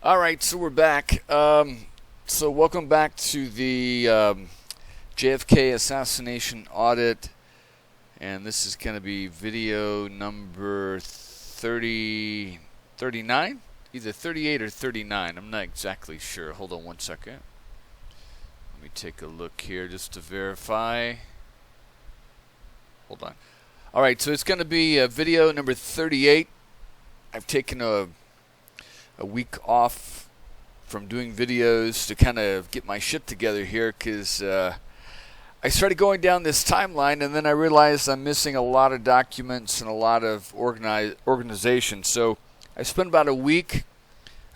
All right, so we're back. So welcome back to the JFK Assassination Audit, and this is going to be video number 39, either 38 or 39. I'm not exactly sure. Hold on one second. Let me take a look here just to verify. Hold on. All right, so it's going to be video number 38. I've taken a week off from doing videos to kind of get my shit together here because I started going down this timeline and then I realized I'm missing a lot of documents and a lot of organization. So I spent about a week.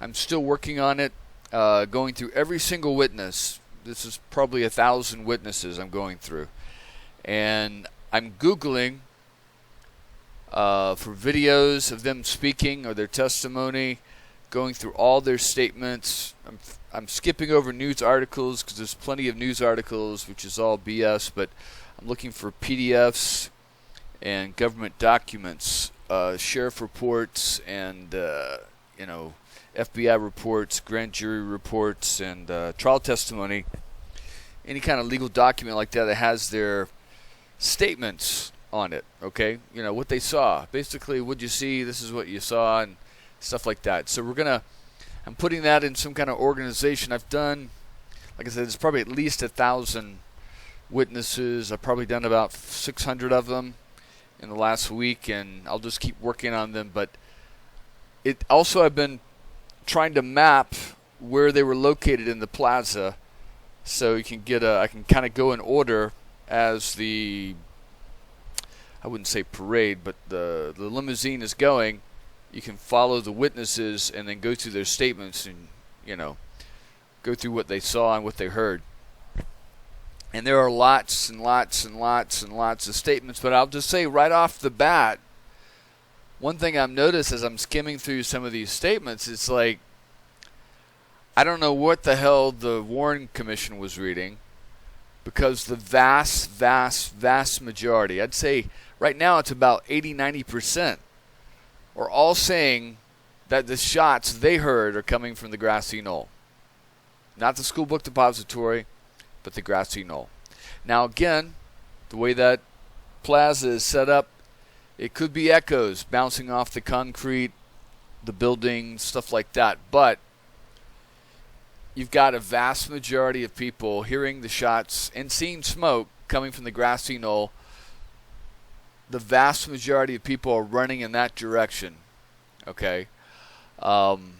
I'm still working on it, going through every single witness. This is probably 1,000 witnesses I'm going through. And I'm Googling for videos of them speaking or their testimony, going through all their statements. I'm skipping over news articles because there's plenty of news articles, which is all BS, but I'm looking for PDFs and government documents, sheriff reports and FBI reports, grand jury reports, and trial testimony. Any kind of legal document like that has their statements on it, okay? You know, what they saw. Basically, what'd you see? This is what you saw, and stuff like that. So I'm putting that in some kind of organization. I've done, like I said, there's probably at least 1,000 witnesses. I've probably done about 600 of them in the last week, and I'll just keep working on them. But it also, I've been trying to map where they were located in the plaza, so you can get I can kind of go in order as the, I wouldn't say parade, but the limousine is going. You can follow the witnesses and then go through their statements and, go through what they saw and what they heard. And there are lots and lots and lots and lots of statements, but I'll just say right off the bat, one thing I've noticed as I'm skimming through some of these statements, it's like, I don't know what the hell the Warren Commission was reading, because the vast, vast, vast majority, I'd say right now it's about 80-90%, are all saying that the shots they heard are coming from the grassy knoll. Not the school book depository, but the grassy knoll. Now again, the way that plaza is set up, it could be echoes bouncing off the concrete, the building, stuff like that. But you've got a vast majority of people hearing the shots and seeing smoke coming from the grassy knoll. The vast majority of people are running in that direction, okay? And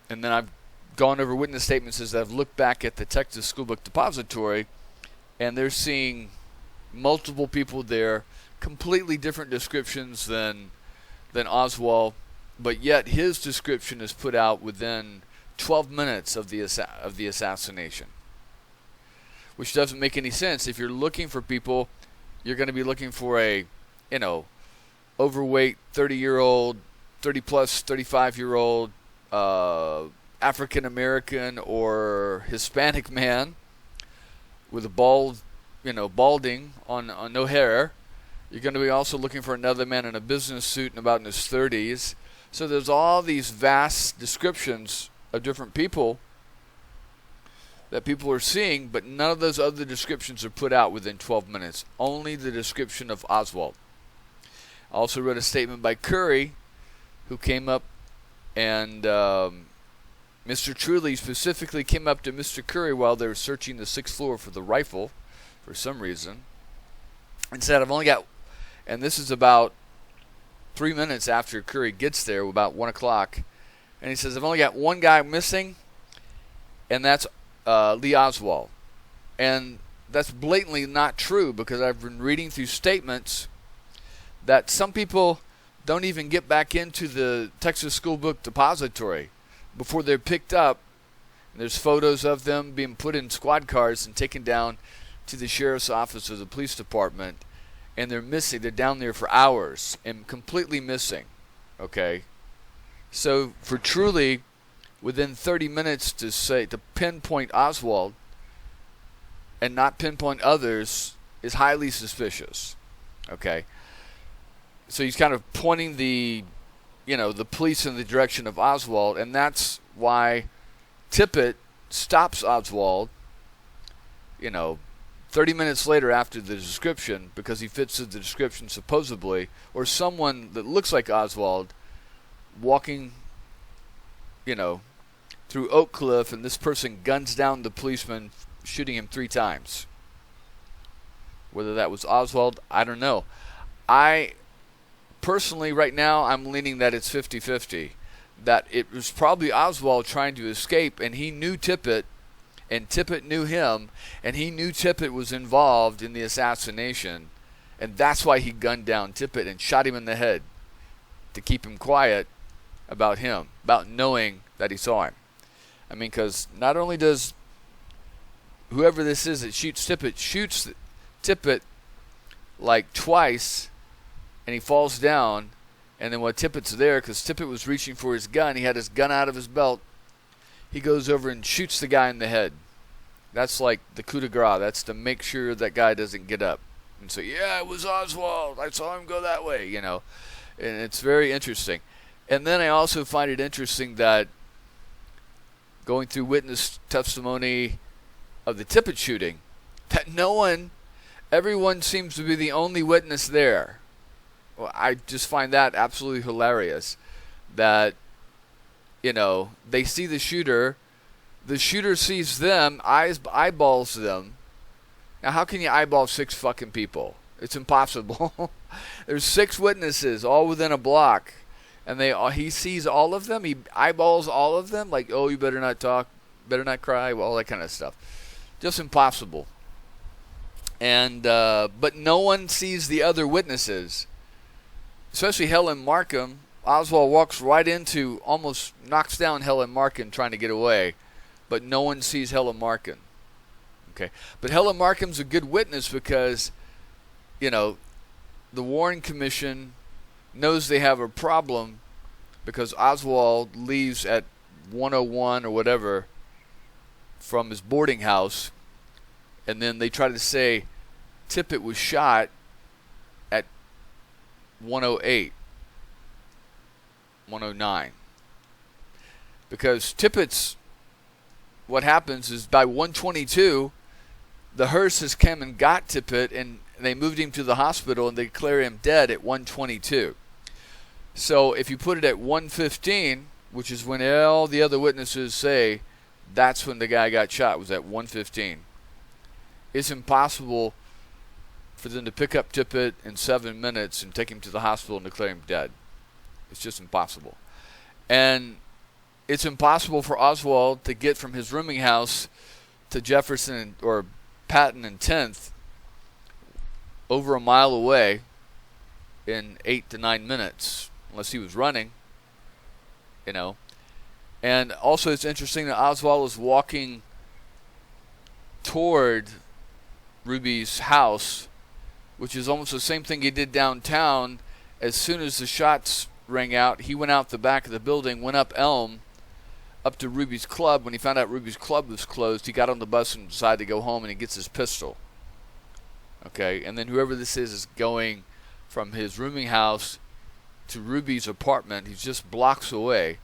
then I've gone over witness statements as I've looked back at the Texas School Book Depository, and they're seeing multiple people there, completely different descriptions than Oswald, but yet his description is put out within 12 minutes of the assassination, which doesn't make any sense. If you're looking for people, you're going to be looking for a, overweight 30-year-old, 30-plus, 35-year-old African-American or Hispanic man with a balding on no hair. You're going to be also looking for another man in a business suit and about in his 30s. So there's all these vast descriptions of different people that people are seeing, but none of those other descriptions are put out within 12 minutes. Only the description of Oswald. I also read a statement by Curry, who came up, and Mr. Truly specifically came up to Mr. Curry while they were searching the 6th floor for the rifle, for some reason, and said, I've only got, and this is about 3 minutes after Curry gets there, about 1 o'clock, and he says, I've only got one guy missing, and that's Lee Oswald. And that's blatantly not true, because I've been reading through statements that some people don't even get back into the Texas School Book Depository before they're picked up. And there's photos of them being put in squad cars and taken down to the sheriff's office or the police department, and they're missing. They're down there for hours and completely missing. Okay? So for Truly, within 30 minutes to pinpoint Oswald and not pinpoint others is highly suspicious. Okay? So he's kind of pointing the the police in the direction of Oswald, and that's why Tippett stops Oswald, 30 minutes later after the description, because he fits the description supposedly, or someone that looks like Oswald walking, through Oak Cliff, and this person guns down the policeman, shooting him 3 times. Whether that was Oswald, I don't know. I personally, right now, I'm leaning that it's 50-50. That it was probably Oswald trying to escape, and he knew Tippett, and Tippett knew him, and he knew Tippett was involved in the assassination, and that's why he gunned down Tippett and shot him in the head, to keep him quiet about him, about knowing that he saw him. I mean, because not only does whoever this is that shoots Tippett like twice, and he falls down, and then when Tippett's there, because Tippett was reaching for his gun, he had his gun out of his belt, he goes over and shoots the guy in the head. That's like the coup de grace. That's to make sure that guy doesn't get up and say, yeah, it was Oswald, I saw him go that way, and it's very interesting. And then I also find it interesting that going through witness testimony of the Tippett shooting, that everyone seems to be the only witness there. Well, I just find that absolutely hilarious. That, they see the shooter sees them, eyeballs them. Now, how can you eyeball 6 fucking people? It's impossible. There's 6 witnesses, all within a block, and he sees all of them. He eyeballs all of them, like, oh, you better not talk, better not cry, all that kind of stuff. Just impossible. And but no one sees the other witnesses, especially Helen Markham. Oswald walks right into, almost knocks down Helen Markham trying to get away, but no one sees Helen Markham. Okay, but Helen Markham's a good witness because, the Warren Commission knows they have a problem because Oswald leaves at 1:01 or whatever from his boarding house, and then they try to say Tippett was shot at 1:08. 1:09, because what happens is by 1:22 the hearse has come and got Tippett, and they moved him to the hospital, and they declare him dead at 1:22. So if you put it at 1:15, which is when all the other witnesses say that's when the guy got shot, was at 1:15, it's impossible for them to pick up Tippett in 7 minutes and take him to the hospital and declare him dead. It's just impossible. And it's impossible for Oswald to get from his rooming house to Jefferson or Patton and 10th over a mile away in 8 to 9 minutes, unless he was running, And also it's interesting that Oswald was walking toward Ruby's house, which is almost the same thing he did downtown. As soon as the shots rang out, he went out the back of the building, went up Elm, up to Ruby's club. When he found out Ruby's club was closed, he got on the bus and decided to go home, and he gets his pistol. Okay, and then whoever this is going from his rooming house to Ruby's apartment. He's just blocks away,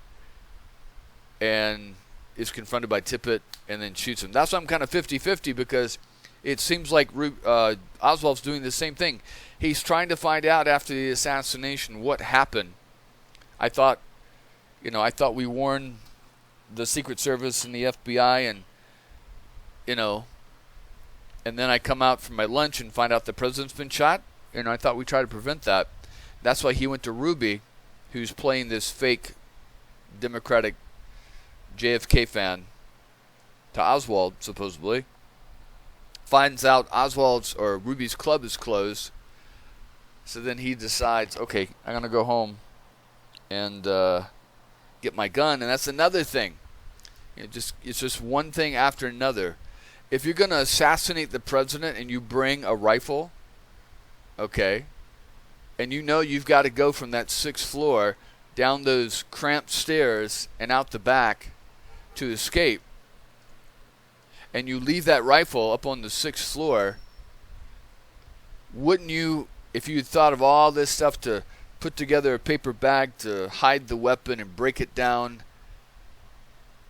and is confronted by Tippett and then shoots him. That's why I'm kind of 50-50, because it seems like Oswald's doing the same thing. He's trying to find out after the assassination what happened. I thought we warned the Secret Service and the FBI, and and then I come out from my lunch and find out the president's been shot, and I thought we tried to prevent that. That's why he went to Ruby, who's playing this fake Democratic JFK fan, to Oswald, supposedly. Finds out Oswald's or Ruby's club is closed, so then he decides, okay, I'm going to go home and get my gun. And that's another thing. It's just one thing after another. If you're going to assassinate the president and you bring a rifle, okay, and you've got to go from that 6th floor down those cramped stairs and out the back to escape, and you leave that rifle up on the 6th floor, wouldn't you, if you had thought of all this stuff to put together a paper bag to hide the weapon and break it down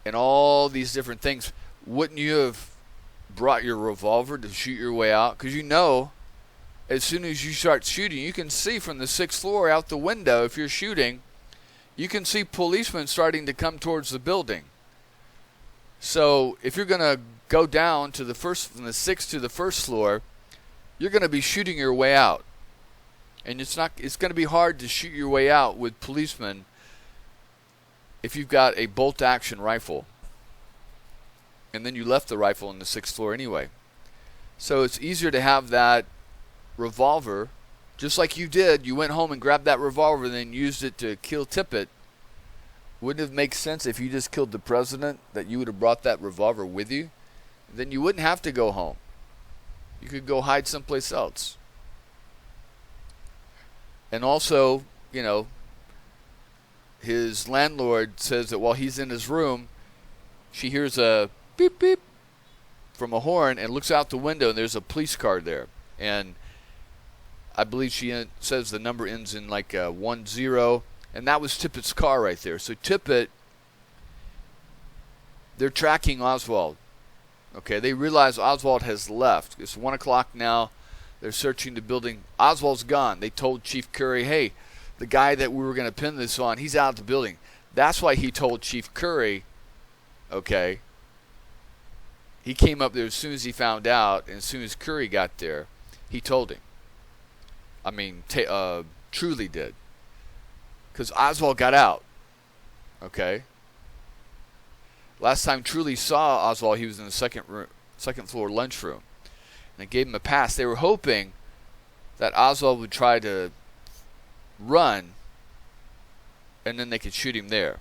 and all these different things, wouldn't you have brought your revolver to shoot your way out? Because you know, as soon as you start shooting, you can see from the 6th floor out the window, if you're shooting, you can see policemen starting to come towards the building. So if you're going to go down to from the 6th to the 1st floor, you're going to be shooting your way out. And it's going to be hard to shoot your way out with policemen if you've got a bolt action rifle. And then you left the rifle on the 6th floor anyway. So it's easier to have that revolver, just like you did. You went home and grabbed that revolver and then used it to kill Tippett. Wouldn't it make sense if you just killed the president that you would have brought that revolver with you? Then you wouldn't have to go home. You could go hide someplace else. And also, you know, his landlord says that while he's in his room, she hears a beep beep from a horn and looks out the window, and there's a police car there. And I believe she says the number ends in like 10, and that was Tippett's car right there. So Tippett, they're tracking Oswald. Okay, they realize Oswald has left. It's 1 o'clock now. They're searching the building. Oswald's gone. They told Chief Curry, hey, the guy that we were going to pin this on, he's out of the building. That's why he told Chief Curry, okay, he came up there as soon as he found out, and as soon as Curry got there, he told him. I mean, Truly did. Because Oswald got out. Okay? Last time Truly saw Oswald, he was in the second floor lunchroom. And they gave him a pass. They were hoping that Oswald would try to run, and then they could shoot him there.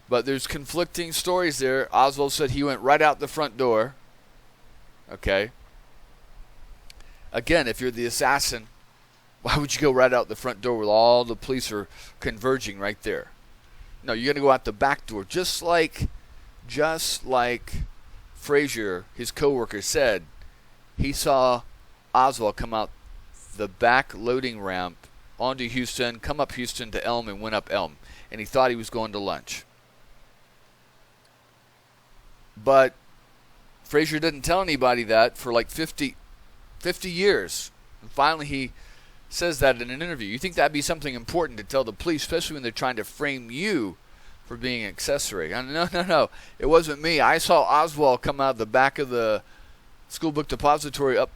But there's conflicting stories there. Oswald said he went right out the front door. Okay? Again, if you're the assassin, why would you go right out the front door where all the police are converging right there? No, you're going to go out the back door. Just like Frazier, his coworker, said, he saw Oswald come out the back loading ramp onto Houston, come up Houston to Elm, and went up Elm. And he thought he was going to lunch. But Frazier didn't tell anybody that for like 50 years. And finally he says that in an interview. You think that'd be something important to tell the police, especially when they're trying to frame you for being an accessory? No. It wasn't me. I saw Oswald come out the back of the school book depository up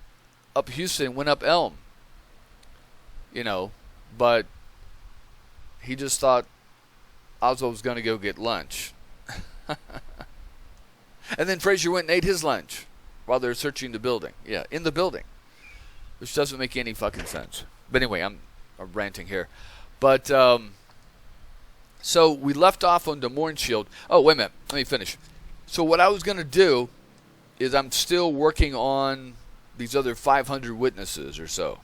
Houston and went up Elm. You know, but he just thought Oswald was going to go get lunch. And then Frazier went and ate his lunch while they're searching the building. Yeah, in the building. Which doesn't make any fucking sense. But anyway, I'm ranting here. But, so we left off on Des Moines Shield. Oh, wait a minute. Let me finish. So what I was going to do is I'm still working on these other 500 witnesses or so.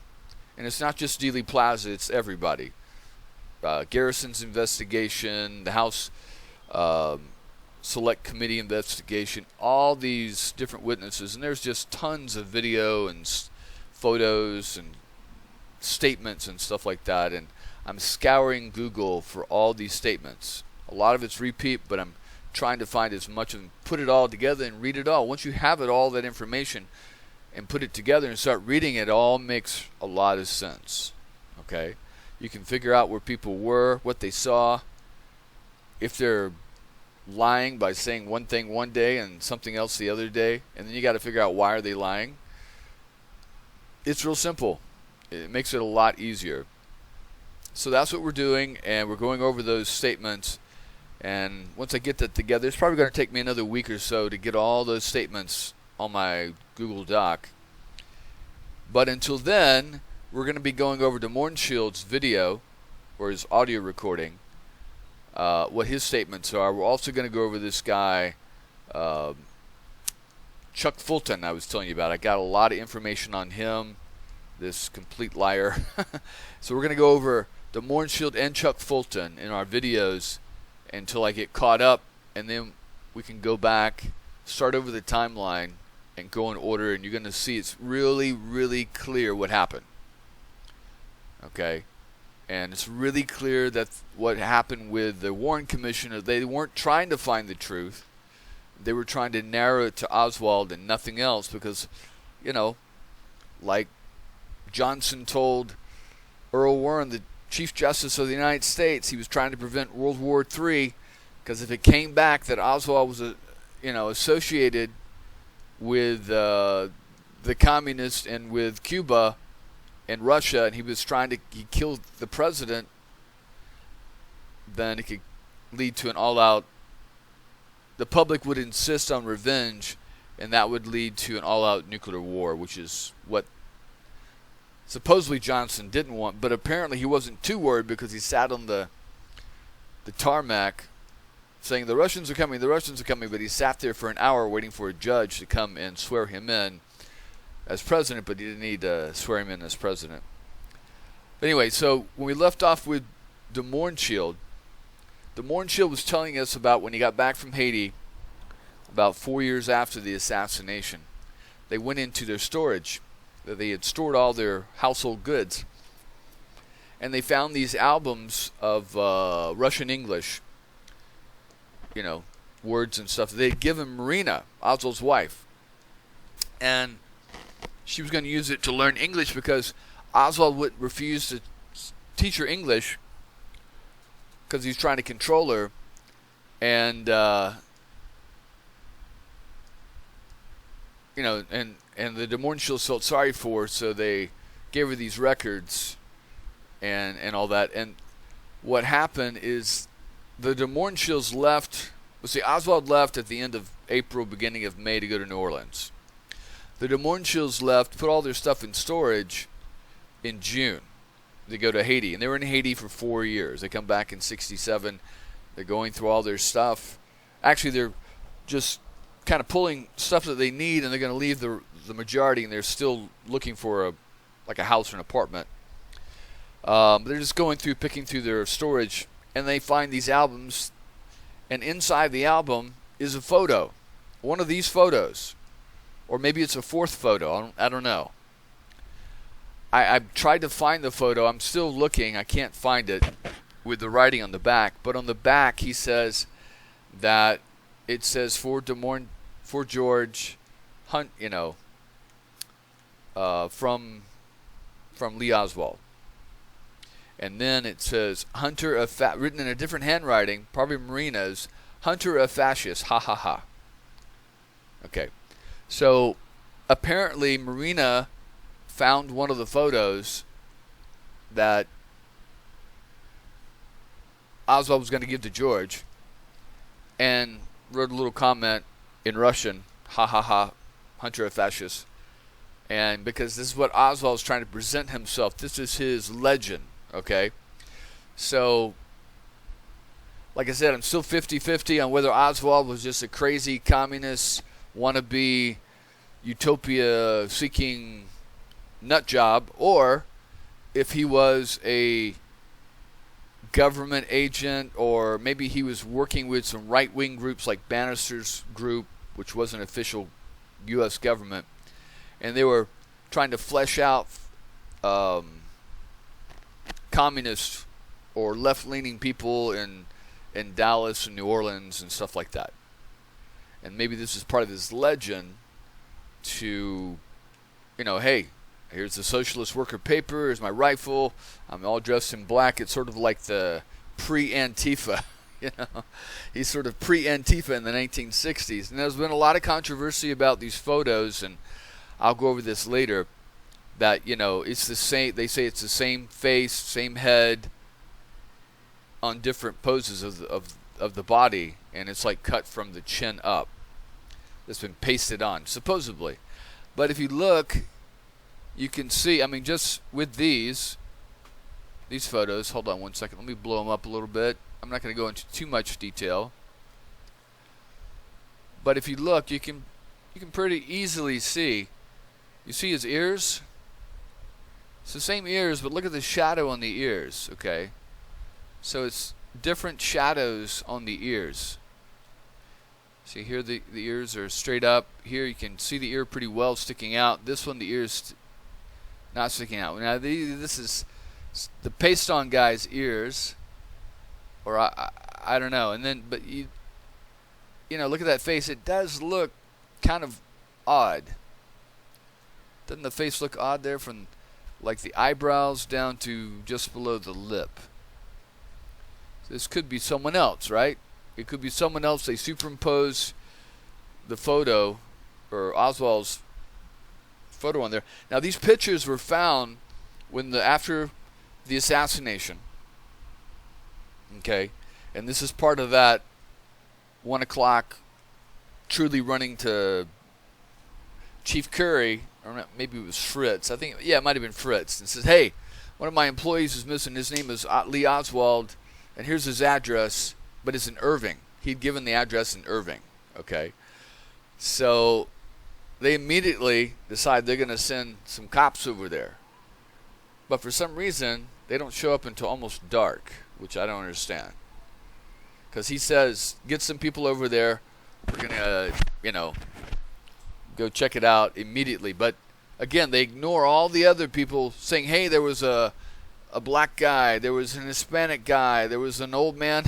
And it's not just Dealey Plaza, it's everybody. Garrison's investigation, the House Select Committee investigation, all these different witnesses. And there's just tons of video and photos and statements and stuff like that. And I'm scouring Google for all these statements. A lot of it's repeat, but I'm trying to find as much and put it all together and read it all. Once you have it, all that information, and put it together and start reading it, all makes a lot of sense. Okay? You can figure out where people were, what they saw, if they're lying by saying one thing one day and something else the other day, and then you got to figure out why are they lying. It's real simple. It makes it a lot easier. So that's what we're doing, and we're going over those statements. And once I get that together, it's probably going to take me another week or so to get all those statements on my Google Doc. But until then, we're going to be going over Des Moines Shield's video, or his audio recording, what his statements are. We're also going to go over this guy, Chuck Fulton, I was telling you about. I got a lot of information on him, this complete liar. So we're going to go over Des Moines Shield and Chuck Fulton in our videos until I get caught up, and then we can go back, start over the timeline, and go in order, and you're going to see it's really, really clear what happened. Okay? And it's really clear that what happened with the Warren Commission, they weren't trying to find the truth. They were trying to narrow it to Oswald and nothing else because, like Johnson told Earl Warren, the Chief Justice of the United States, he was trying to prevent World War III because if it came back that Oswald was, associated with the communists and with Cuba and Russia, and he killed the president, then it could lead to an all-out. The public would insist on revenge, and that would lead to an all-out nuclear war, which is what supposedly Johnson didn't want. But apparently he wasn't too worried because he sat on the tarmac saying the Russians are coming, but he sat there for an hour waiting for a judge to come and swear him in as president, but he didn't need to swear him in as president. But anyway, so when we left off with de Mohrenschildt was telling us about when he got back from Haiti, about 4 years after the assassination, they went into their storage. They had stored all their household goods. And they found these albums of Russian English, words and stuff. They had given Marina, Oswald's wife. And she was going to use it to learn English because Oswald would refuse to teach her English because he's trying to control her. And, and the de Mohrenschildt felt sorry for her, so they gave her these records and all that. And what happened is the de Mohrenschildts left. Oswald left at the end of April, beginning of May to go to New Orleans. The de Mohrenschildts left, put all their stuff in storage in June. They go to Haiti, and they were in Haiti for 4 years. They come back in 1967. They're going through all their stuff. Actually, they're just kind of pulling stuff that they need, and they're going to leave the majority, and they're still looking for a house or an apartment. They're just going through, picking through their storage, and they find these albums, and inside the album is a photo, one of these photos, or maybe it's a fourth photo. I don't know. I've tried to find the photo. I'm still looking. I can't find it with the writing on the back. But on the back, he says that it says for George Hunt, from Lee Oswald. And then it says Hunter written in a different handwriting, probably Marina's, Hunter a fascist, ha ha ha. Okay. So apparently Marina found one of the photos that Oswald was going to give to George and wrote a little comment in Russian, ha ha ha, Hunter a fascist. And because this is what Oswald's trying to present himself, this is his legend, okay? So, like I said, I'm still 50-50 on whether Oswald was just a crazy communist, wannabe, utopia-seeking nut job, or if he was a government agent, or maybe he was working with some right-wing groups like Bannister's group, which was an official U.S. government, and they were trying to flesh out communist or left-leaning people in Dallas and New Orleans and stuff like that. And maybe this is part of his legend to, hey, here's the Socialist Worker paper, here's my rifle, I'm all dressed in black. It's sort of like the pre-Antifa, He's sort of pre-Antifa in the 1960s. And there's been a lot of controversy about these photos, and I'll go over this later, that, it's the same, they say it's the same face, same head on different poses of the body, and it's like cut from the chin up. It's been pasted on, supposedly. But if you look, you can see, just with these photos, hold on one second, let me blow them up a little bit. I'm not going to go into too much detail. But if you look, you can pretty easily see. You see his ears? It's the same ears, but look at the shadow on the ears, okay? So it's different shadows on the ears. See here, the ears are straight up. Here you can see the ear pretty well sticking out. This one, the ear's not sticking out. Now this is the paste on guy's ears, or I don't know. And then, but you know, look at that face. It does look kind of odd. Doesn't the face look odd there from like the eyebrows down to just below the lip? This could be someone else, right? It could be someone else. They superimpose the photo, or Oswald's photo on there. Now these pictures were found after the assassination. Okay, and this is part of that 1 o'clock truly running to Chief Curry, or maybe it was Fritz. I think, yeah, it might have been Fritz. And says, hey, one of my employees is missing. His name is Lee Oswald, and here's his address, but it's in Irving. He'd given the address in Irving. Okay, so they immediately decide they're going to send some cops over there. But for some reason, they don't show up until almost dark, which I don't understand. Because he says, get some people over there. We're going to, go check it out immediately. But again, they ignore all the other people saying, hey, there was a black guy, there was an Hispanic guy, there was an old man,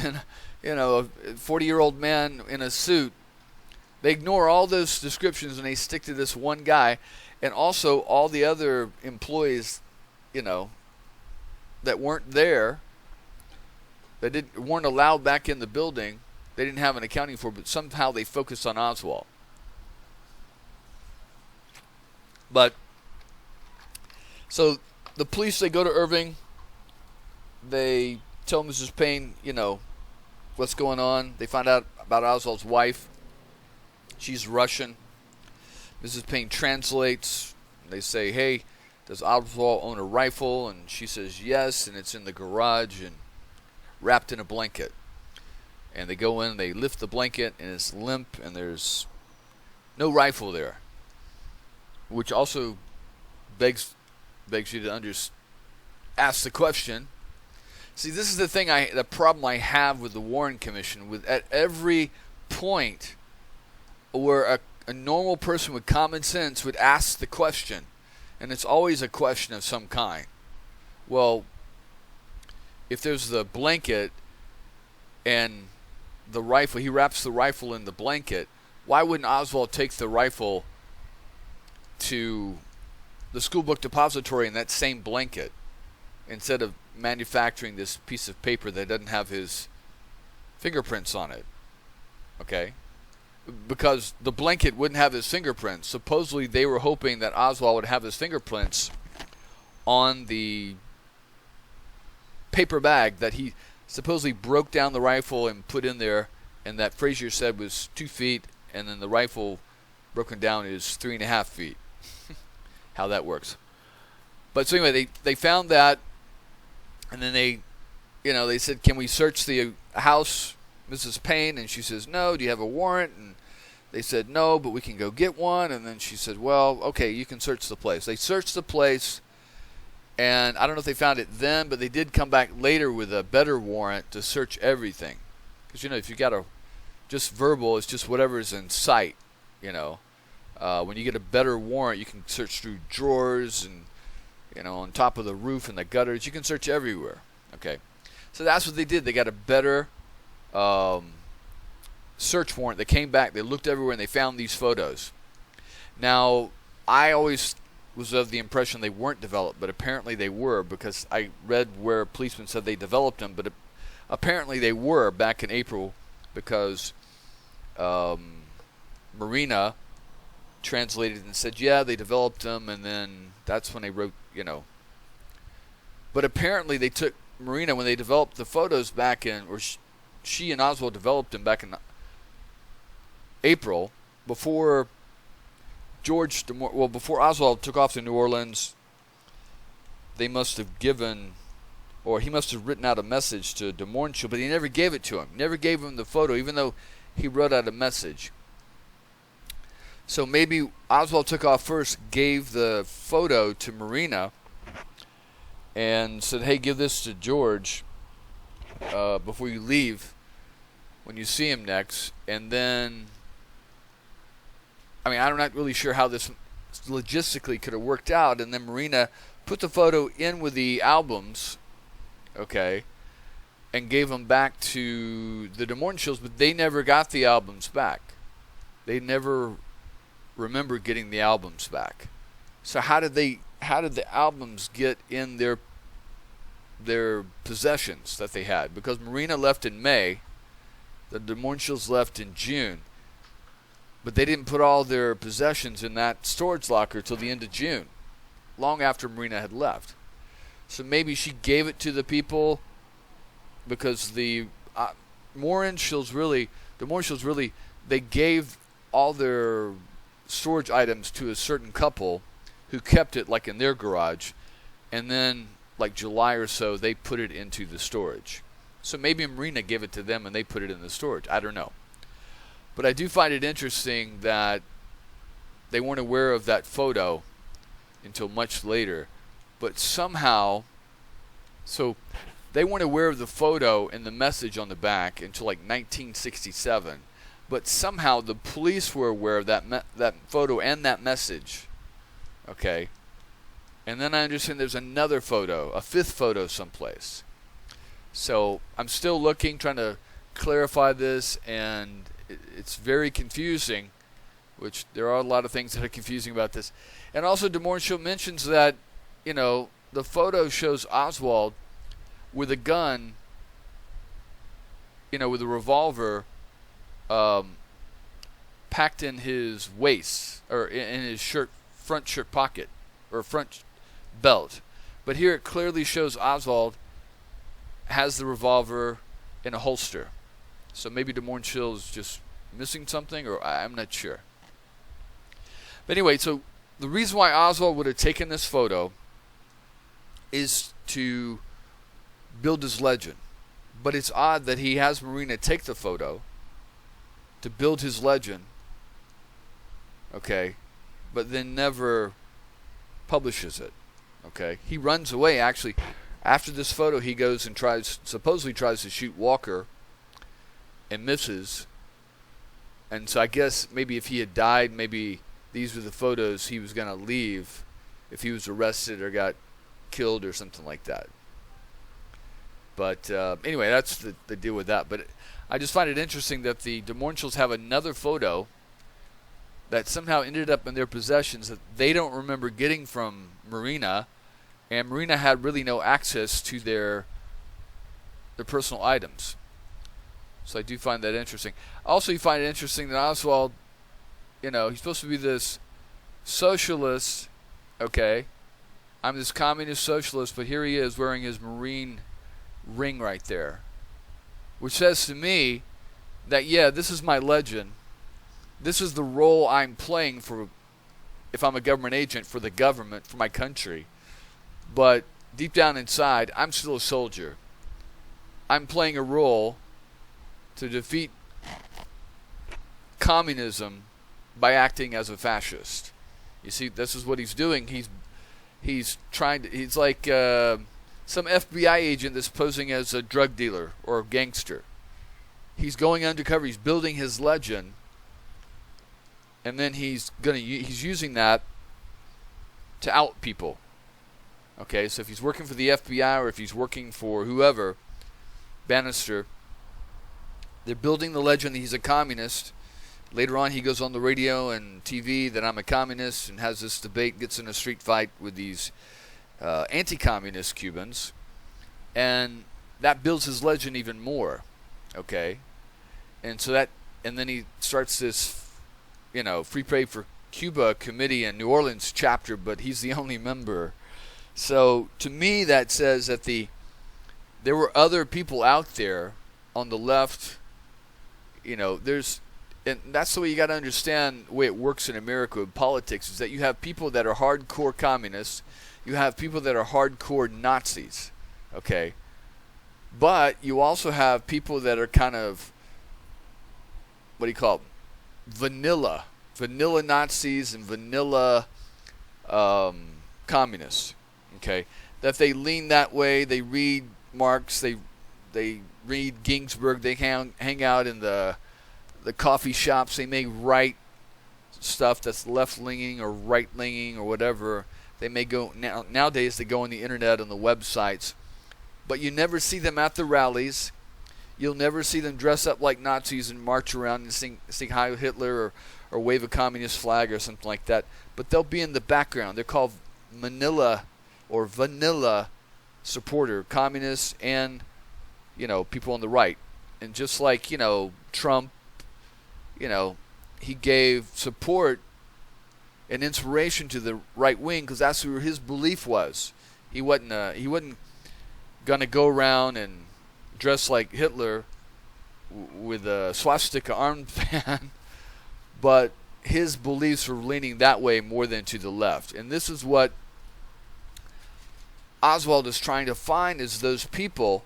and a 40-year-old man in a suit. They ignore all those descriptions and they stick to this one guy, and also all the other employees, that weren't there, that weren't allowed back in the building. They didn't have an accounting for, but somehow they focused on Oswald. But so the police, they go to Irving. They tell Mrs. Payne, what's going on. They find out about Oswald's wife. She's Russian. Mrs. Payne translates. They say, hey, does Oswald own a rifle? And she says yes, and it's in the garage and wrapped in a blanket. And they go in, they lift the blanket, and it's limp, and there's no rifle there. Which also begs you to ask the question. See, this is the problem I have with the Warren Commission. At every point where a normal person with common sense would ask the question, and it's always a question of some kind. Well, if there's the blanket and the rifle, he wraps the rifle in the blanket, why wouldn't Oswald take the rifle to the school book depository in that same blanket instead of manufacturing this piece of paper that doesn't have his fingerprints on it? Okay? Because the blanket wouldn't have his fingerprints. Supposedly they were hoping that Oswald would have his fingerprints on the paper bag that he supposedly broke down the rifle and put in there, and that Frazier said was 2 feet, and then the rifle broken down is 3.5 feet. How that works. But so anyway, they found that, and then they said, can we search the house, Mrs. Payne? And she says, no. Do you have a warrant? And they said, no, but we can go get one. And then she said, well, okay, you can search the place. They searched the place, and I don't know if they found it then, but they did come back later with a better warrant to search everything. Because, if you got just verbal, it's just whatever's in sight, When you get a better warrant, you can search through drawers and, on top of the roof and the gutters. You can search everywhere. Okay. So that's what they did. They got a better search warrant. They came back. They looked everywhere, and they found these photos. Now, I always was of the impression they weren't developed, but apparently they were, because I read where policemen said they developed them, but apparently they were back in April, because Marina translated and said, yeah, they developed them, and then that's when they wrote, But apparently they took Marina, when they developed the photos back in, or she and Oswald developed them back in April, before before Oswald took off to New Orleans. They must have given, or he must have written out a message to de Mornschel, but he never gave it to him. Never gave him the photo, even though he wrote out a message. So maybe Oswald took off first, gave the photo to Marina, and said, hey, give this to George before you leave, when you see him next. And then, I'm not really sure how this logistically could have worked out. And then Marina put the photo in with the albums, okay, and gave them back to the De Mornschills, but they never got the albums back. They never remember getting the albums back. So how did the albums get in their possessions that they had? Because Marina left in May, the De Mornschills left in June, but they didn't put all their possessions in that storage locker till the end of June, long after Marina had left. So maybe she gave it to the people because the Mornschills really, they gave all their storage items to a certain couple who kept it like in their garage, and then like July or so they put it into the storage. So maybe Marina gave it to them and they put it in the storage. I don't know. But I do find it interesting that they weren't aware of that photo until much later. But somehow, so they weren't aware of the photo and the message on the back until like 1967. But somehow the police were aware of that photo and that message. Okay. And then I understand there's another photo, a fifth photo someplace. So I'm still looking, trying to clarify this, and it's very confusing, which there are a lot of things that are confusing about this. And also De Mornschil mentions that, the photo shows Oswald with a gun, with a revolver packed in his waist, or in his front shirt pocket, or front belt. But here it clearly shows Oswald has the revolver in a holster. So maybe De Mornschil is just missing something, or I'm not sure. But anyway, so the reason why Oswald would have taken this photo is to build his legend. But it's odd that he has Marina take the photo to build his legend, okay, but then never publishes it, okay. He runs away, actually. After this photo, he goes and supposedly tries to shoot Walker and misses. And so I guess maybe if he had died, maybe these were the photos he was going to leave if he was arrested or got killed or something like that. But anyway, that's the deal with that. But I just find it interesting that the De Mornschills have another photo that somehow ended up in their possessions that they don't remember getting from Marina, and Marina had really no access to their personal items. So I do find that interesting. Also, you find it interesting that Oswald, he's supposed to be this socialist, okay? I'm this communist socialist, but here he is wearing his Marine ring right there, which says to me that, yeah, this is my legend. This is the role I'm playing for, if I'm a government agent, for the government, for my country. But deep down inside, I'm still a soldier. I'm playing a role to defeat communism by acting as a fascist. You see, this is what he's doing. He's trying to. He's like some FBI agent that's posing as a drug dealer or a gangster. He's going undercover. He's building his legend, and then he's using that to out people. Okay, so if he's working for the FBI or if he's working for whoever, Bannister, they're building the legend that he's a communist. Later on, he goes on the radio and TV that I'm a communist and has this debate, gets in a street fight with these anti-communist Cubans, and that builds his legend even more. Okay, and then he starts this, Free Pay for Cuba committee in New Orleans chapter, but he's the only member. So to me, that says that there were other people out there on the left. And that's the way you got to understand the way it works in America with politics, is that you have people that are hardcore communists, you have people that are hardcore Nazis, okay? But you also have people that are kind of, vanilla Nazis and vanilla communists, okay? That they lean that way, they read Marx, they read Ginsburg, they hang out in the coffee shops, they may write stuff that's left-leaning or right-leaning or whatever, They may go nowadays. They go on the internet on the websites, but you never see them at the rallies. You'll never see them dress up like Nazis and march around and sing Heil Hitler or wave a communist flag or something like that. But they'll be in the background. They're called Manila or vanilla supporter, communists and, people on the right. And just like, Trump, he gave support and inspiration to the right wing because that's who his belief was. He wasn't going to go around and dress like Hitler with a swastika armband, but his beliefs were leaning that way more than to the left. And this is what Oswald is trying to find, is those people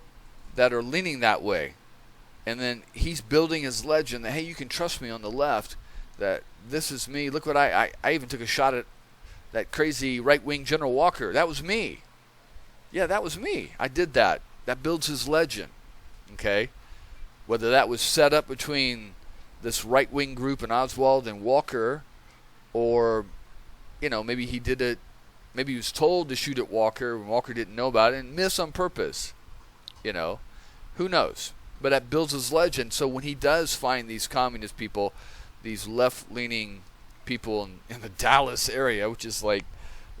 that are leaning that way. And then he's building his legend that, hey, you can trust me on the left, that this is me. Look what I even took a shot at that crazy right-wing General Walker. That was me. Yeah, that was me. I did that. That builds his legend. Okay? Whether that was set up between this right-wing group and Oswald and Walker, or, maybe he did it, maybe he was told to shoot at Walker when Walker didn't know about it and miss on purpose. Who knows? But that builds his legend. So when he does find these communist people, these left-leaning people in the Dallas area, which is like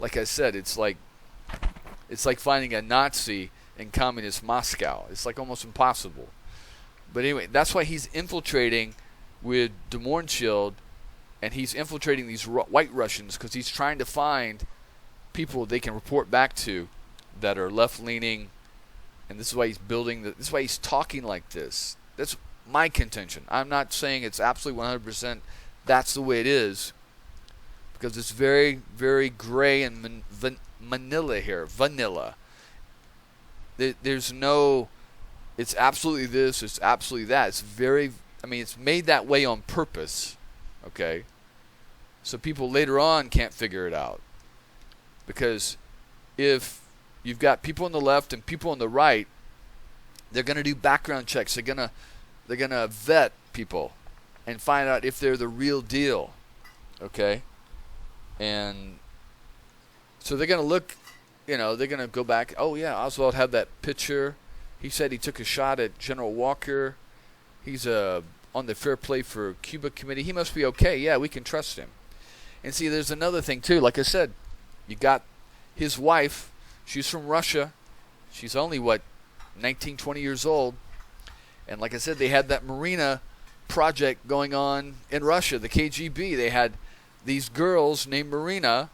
I said, it's like finding a Nazi in communist Moscow. It's like almost impossible. But anyway, that's why he's infiltrating with Des Moines Shield, and he's infiltrating these white Russians because he's trying to find people they can report back to that are left-leaning. And this is why he's this is why he's talking like this. That's my contention. I'm not saying it's absolutely 100% that's the way it is, because it's very, very gray and vanilla here. Vanilla. There's no, it's absolutely this, it's absolutely that. It's it's made that way on purpose, okay? So people later on can't figure it out. Because if you've got people on the left and people on the right, they're going to do background checks. They're going to vet people and find out if they're the real deal, okay? And so they're going to look, they're going to go back. Oh, yeah, Oswald had that picture. He said he took a shot at General Walker. He's on the Fair Play for Cuba committee. He must be okay. Yeah, we can trust him. And see, there's another thing, too. Like I said, you got his wife. She's from Russia. She's only, 19, 20 years old. And like I said, they had that Marina project going on in Russia, the KGB. They had these girls named Marina,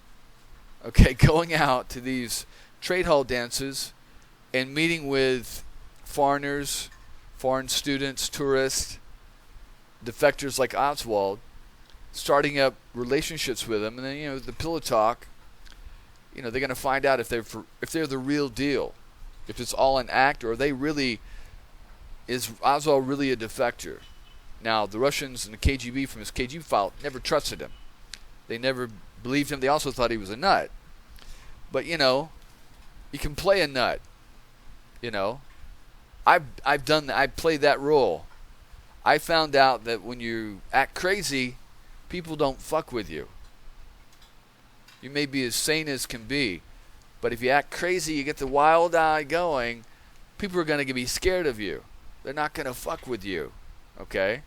going out to these trade hall dances and meeting with foreigners, foreign students, tourists, defectors like Oswald, starting up relationships with them. And then, the pillow talk, they're going to find out if they're the real deal, if it's all an act, or is Oswald really a defector? Now, the Russians and the KGB from his KGB file never trusted him. They never believed him. They also thought he was a nut. But, you can play a nut. I've done that. I played that role. I found out that when you act crazy, people don't fuck with you. You may be as sane as can be, but if you act crazy, you get the wild eye going, people are going to be scared of you. They're not going to fuck with you, okay?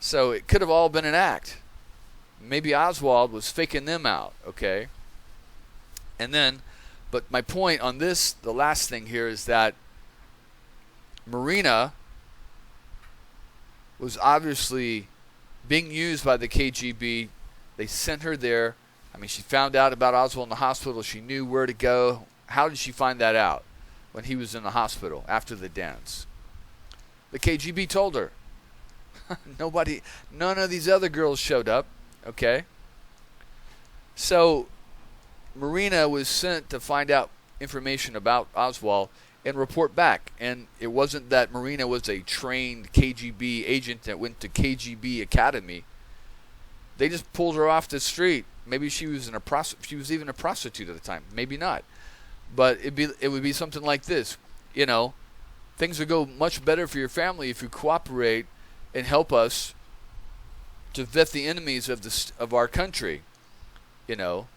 So it could have all been an act. Maybe Oswald was faking them out, okay? And then, but my point on this, the last thing here, is that Marina was obviously being used by the KGB. They sent her there. She found out about Oswald in the hospital. She knew where to go. How did she find that out when he was in the hospital after the dance? The KGB told her. None of these other girls showed up, okay? So Marina was sent to find out information about Oswald and report back. And it wasn't that Marina was a trained KGB agent that went to KGB Academy. They just pulled her off the street. Maybe she was she was even a prostitute at the time. Maybe not. But it would be something like this. Things would go much better for your family if you cooperate and help us to vet the enemies of our country.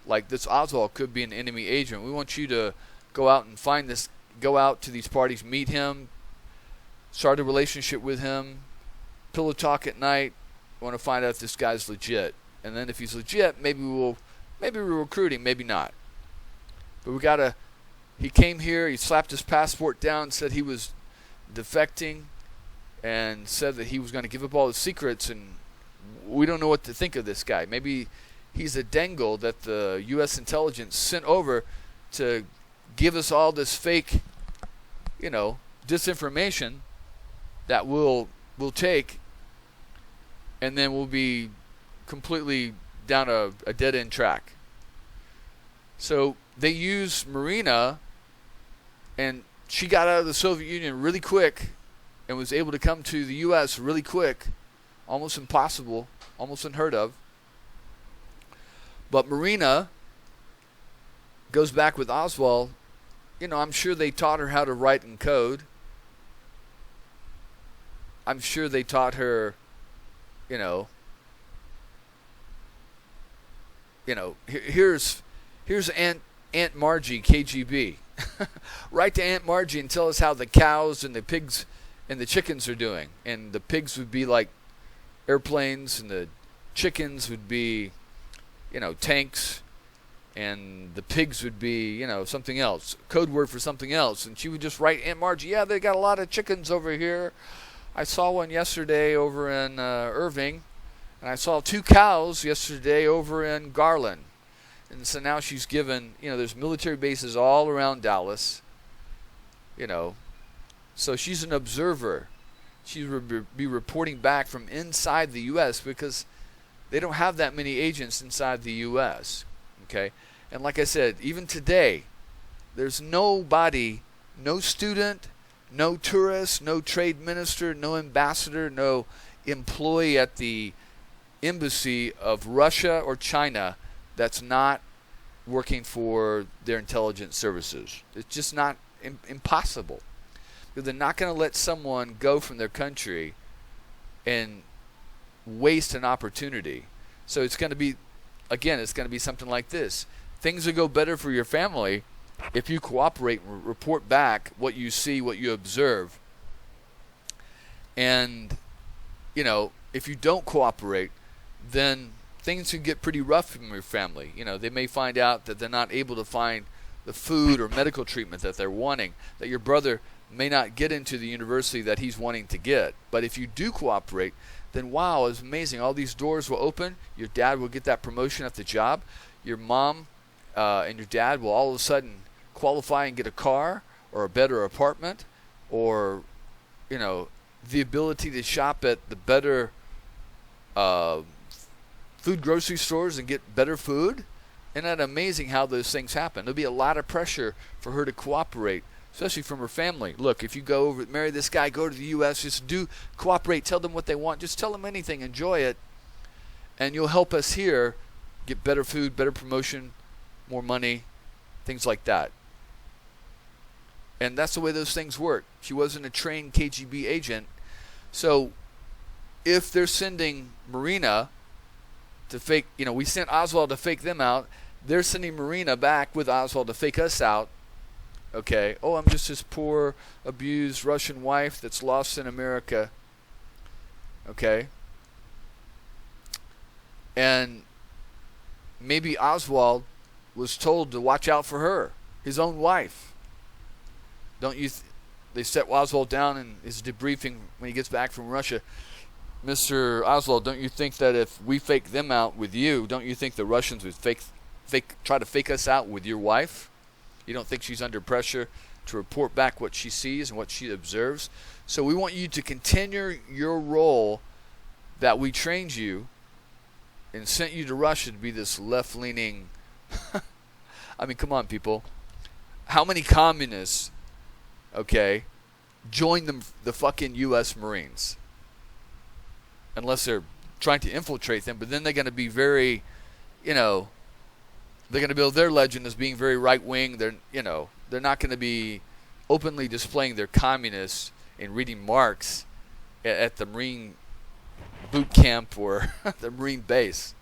Like this Oswald could be an enemy agent. We want you to go out and find this, go out to these parties, meet him, start a relationship with him, pillow talk at night. We want to find out if this guy's legit. And then if he's legit, maybe we'll recruit him, maybe not. But he came here, he slapped his passport down, said he was defecting, and said that he was going to give up all his secrets, and we don't know what to think of this guy. Maybe he's a dangle that the U.S. intelligence sent over to give us all this fake, disinformation that we'll take, and then we'll be completely down a dead-end track. So they used Marina, and she got out of the Soviet Union really quick and was able to come to the U.S. really quick. Almost impossible, almost unheard of. But Marina goes back with Oswald. I'm sure they taught her how to write and code. I'm sure they taught her, here's Aunt Margie, KGB. Write to Aunt Margie and tell us how the cows and the pigs and the chickens are doing. And the pigs would be like airplanes, and the chickens would be, tanks, and the pigs would be, something else, code word for something else. And she would just write, Aunt Margie, yeah, they got a lot of chickens over here. I saw one yesterday over in Irving, and I saw 2 cows yesterday over in Garland. And so now she's given, there's military bases all around Dallas, so she's an observer. She would be reporting back from inside the U.S. because they don't have that many agents inside the U.S., okay? And like I said, even today, there's nobody, no student, no tourist, no trade minister, no ambassador, no employee at the embassy of Russia or China that's not working for their intelligence services. It's just not impossible. Because they're not going to let someone go from their country and waste an opportunity. So it's going to be, again, it's going to be something like this. Things will go better for your family if you cooperate and report back what you see, what you observe. And, if you don't cooperate, then things can get pretty rough in your family. They may find out that they're not able to find the food or medical treatment that they're wanting, that your brother may not get into the university that he's wanting to get. But if you do cooperate, then wow, it's amazing. All these doors will open. Your dad will get that promotion at the job. Your mom and your dad will all of a sudden qualify and get a car or a better apartment, or, the ability to shop at the better food grocery stores and get better food. Isn't that amazing how those things happen? There'll be a lot of pressure for her to cooperate, especially from her family. Look, if you go over, marry this guy, go to the U.S., just cooperate, tell them what they want, just tell them anything, enjoy it, and you'll help us here get better food, better promotion, more money, things like that. And that's the way those things work. She wasn't a trained KGB agent. So if they're sending Marina to fake, we sent Oswald to fake them out, they're sending Marina back with Oswald to fake us out. Okay, oh, I'm just this poor, abused Russian wife that's lost in America. Okay. And maybe Oswald was told to watch out for her, his own wife. Don't you? They set Oswald down in his debriefing when he gets back from Russia. Mr. Oswald, don't you think that if we fake them out with you, don't you think the Russians would try to fake us out with your wife? You don't think she's under pressure to report back what she sees and what she observes? So we want you to continue your role that we trained you and sent you to Russia to be this left-leaning. I mean, come on, people. How many communists, join the fucking U.S. Marines? Unless they're trying to infiltrate them, but then they're going to be very, they're going to build their legend as being very right-wing. They're not going to be openly displaying their communists and reading Marx at the Marine boot camp or the Marine base.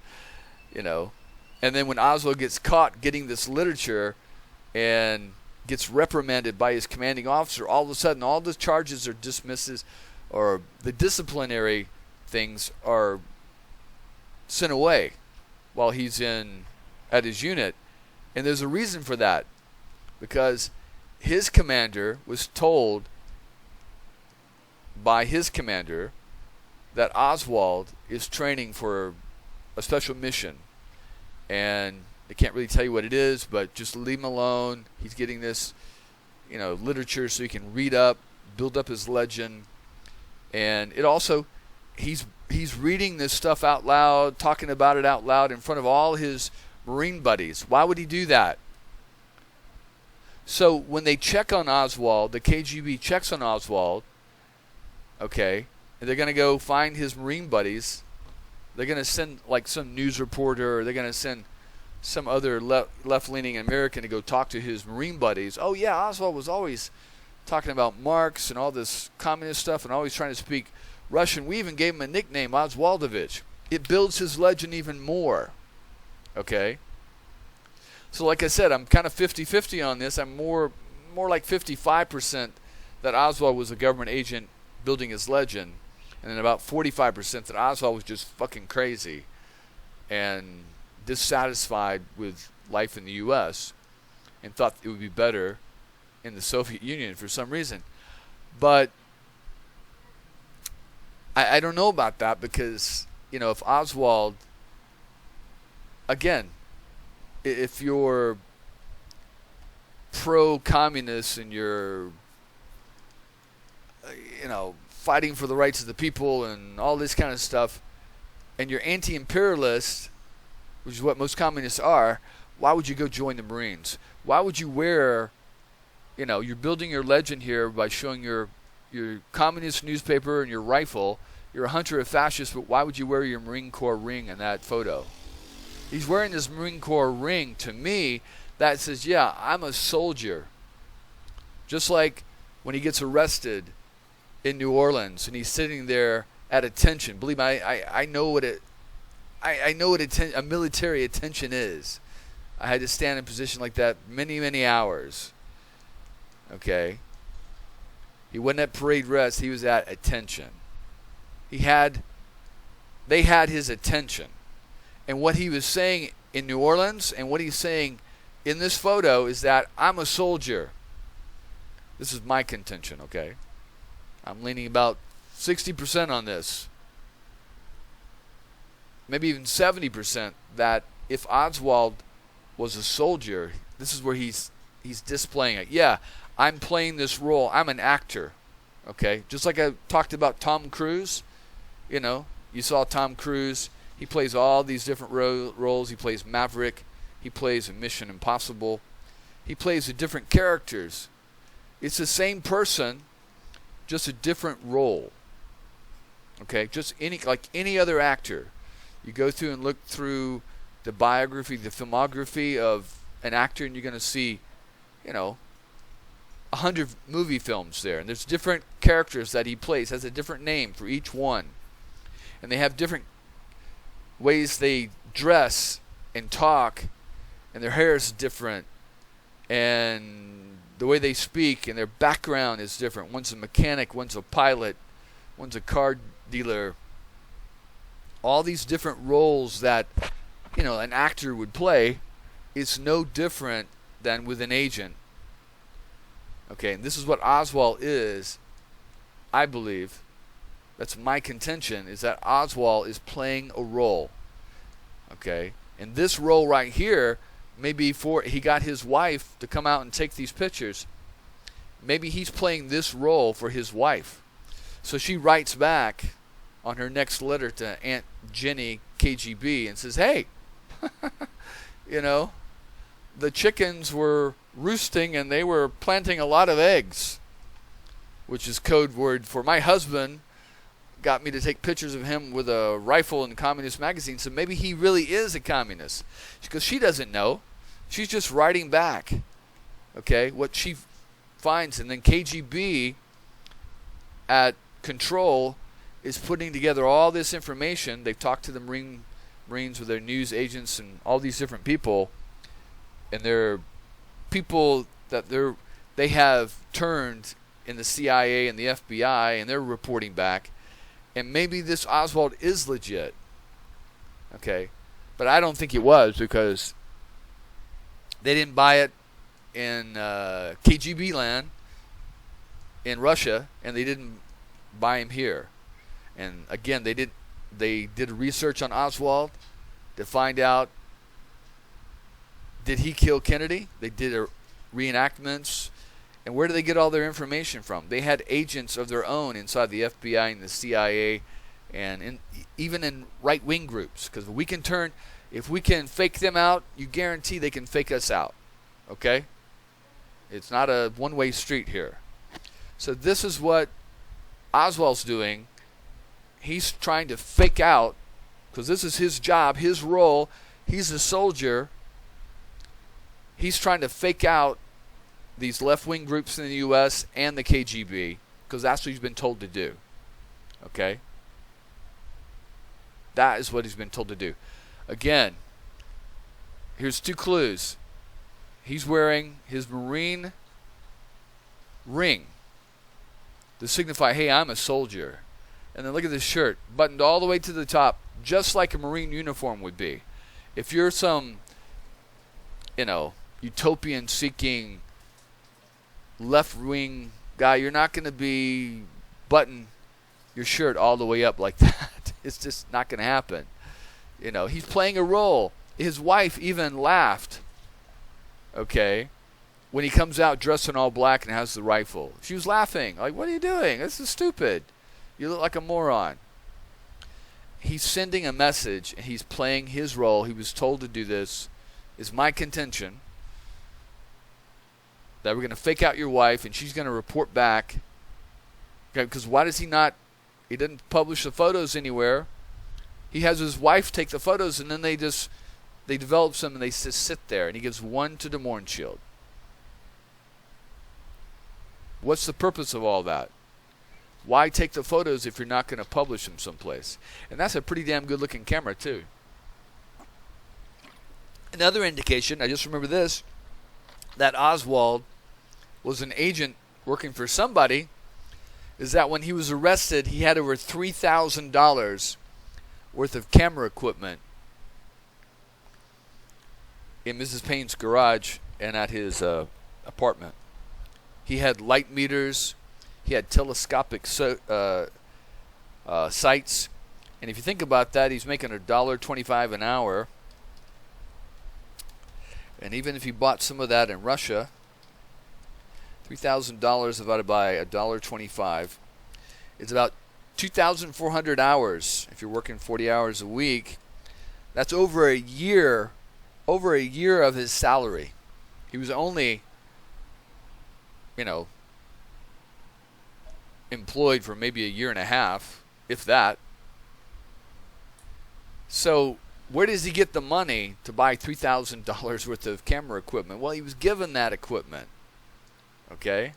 And then when Oswald gets caught getting this literature and gets reprimanded by his commanding officer, all of a sudden all the charges are dismissed, or the disciplinary things are sent away while he's at his unit. And there's a reason for that, because his commander was told by his commander that Oswald is training for a special mission, and they can't really tell you what it is, but just leave him alone. He's getting this, literature so he can read up, build up his legend. And it also, he's reading this stuff out loud, talking about it out loud in front of all his Marine buddies. Why would he do that? So when they check on Oswald, the KGB checks on Oswald, okay, and they're going to go find his Marine buddies. They're going to send like some news reporter, or they're going to send some other left-leaning American to go talk to his Marine buddies. Oh yeah, Oswald was always talking about Marx and all this communist stuff and always trying to speak Russian. We even gave him a nickname, Oswaldovich. It builds his legend even more. Okay? So like I said, I'm kind of 50-50 on this. I'm more like 55% that Oswald was a government agent building his legend, and then about 45% that Oswald was just fucking crazy and dissatisfied with life in the U.S. and thought it would be better in the Soviet Union for some reason. But I don't know about that, because, if Oswald, again, if you're pro-communist and you're, fighting for the rights of the people and all this kind of stuff, and you're anti-imperialist, which is what most communists are, why would you go join the Marines? Why would you wear, you're building your legend here by showing your communist newspaper and your rifle. You're a hunter of fascists, but why would you wear your Marine Corps ring in that photo? He's wearing this Marine Corps ring. To me, that says, yeah, I'm a soldier. Just like when he gets arrested in New Orleans and he's sitting there at attention. Believe me, I know what a military attention is. I had to stand in a position like that many hours. Okay? He wasn't at parade rest, he was at attention. They had his attention. And what he was saying in New Orleans and what he's saying in this photo is that I'm a soldier. This is my contention, okay? I'm leaning about 60% on this. Maybe even 70%, that if Oswald was a soldier, this is where he's displaying it. Yeah, I'm playing this role. I'm an actor. Okay? Just like I talked about Tom Cruise. You saw Tom Cruise. He plays all these different roles. He plays Maverick. He plays in Mission Impossible. He plays the different characters. It's the same person, just a different role. Okay? Just like any other actor. You go through and look through the biography, the filmography of an actor, and you're going to see, 100 movie films there. And there's different characters that he plays, has a different name for each one. And they have different ways they dress and talk, and their hair is different, and the way they speak and their background is different. One's a mechanic, one's a pilot, one's a car dealer. All these different roles that, an actor would play is no different than with an agent. Okay, and this is what Oswald is, I believe. That's my contention, is that Oswald is playing a role. Okay? And this role right here, maybe he got his wife to come out and take these pictures. Maybe he's playing this role for his wife. So she writes back on her next letter to Aunt Jenny, KGB, and says, hey, the chickens were roosting and they were planting a lot of eggs, which is code word for my husband got me to take pictures of him with a rifle in Communist magazine, so maybe he really is a communist. Because she doesn't know. She's just writing back, okay, what she finds. And then KGB at Control is putting together all this information. They've talked to the Marine Marines, with their news agents and all these different people, and they're people that they have turned in the CIA and the FBI, and they're reporting back. And maybe this Oswald is legit. Okay. But I don't think it was, because they didn't buy it in KGB land in Russia, and they didn't buy him here. And again, they did research on Oswald to find out, did he kill Kennedy? They did reenactments. And where do they get all their information from? They had agents of their own inside the FBI and the CIA, and even in right-wing groups. Because if we can fake them out, you guarantee they can fake us out. Okay? It's not a one-way street here. So this is what Oswald's doing. He's trying to fake out, because this is his job, his role. He's a soldier. He's trying to fake out these left-wing groups in the U.S. and the KGB, because that's what he's been told to do. Okay? That is what he's been told to do. Again, here's 2 clues. He's wearing his Marine ring to signify, hey, I'm a soldier. And then look at this shirt, buttoned all the way to the top, just like a Marine uniform would be. If you're some, utopian-seeking left-wing guy, you're not going to be button your shirt all the way up like that. It's just not going to happen. He's playing a role. His wife even laughed, okay, when he comes out dressed in all black and has the rifle. She was laughing. Like, what are you doing? This is stupid. You look like a moron. He's sending a message, and he's playing his role. He was told to do this. Is my contention that we're going to fake out your wife, and she's going to report back. Okay, because why does he didn't publish the photos anywhere. He has his wife take the photos, and then they develop some, and they just sit there, and he gives one to Des Moines Shield. What's the purpose of all that? Why take the photos if you're not going to publish them someplace? And that's a pretty damn good-looking camera, too. Another indication, I just remember this, that Oswald was an agent working for somebody, is that when he was arrested, he had over $3,000 worth of camera equipment in Mrs. Payne's garage and at his apartment. He had light meters. He had telescopic sights. And if you think about that, he's making $1.25 an hour. And even if he bought some of that in Russia, $3,000 divided by $1.25 is about 2,400 hours. If you're working 40 hours a week, that's over a year of his salary. He was only, employed for maybe a year and a half, if that. So where does he get the money to buy $3,000 worth of camera equipment? Well, he was given that equipment. Okay?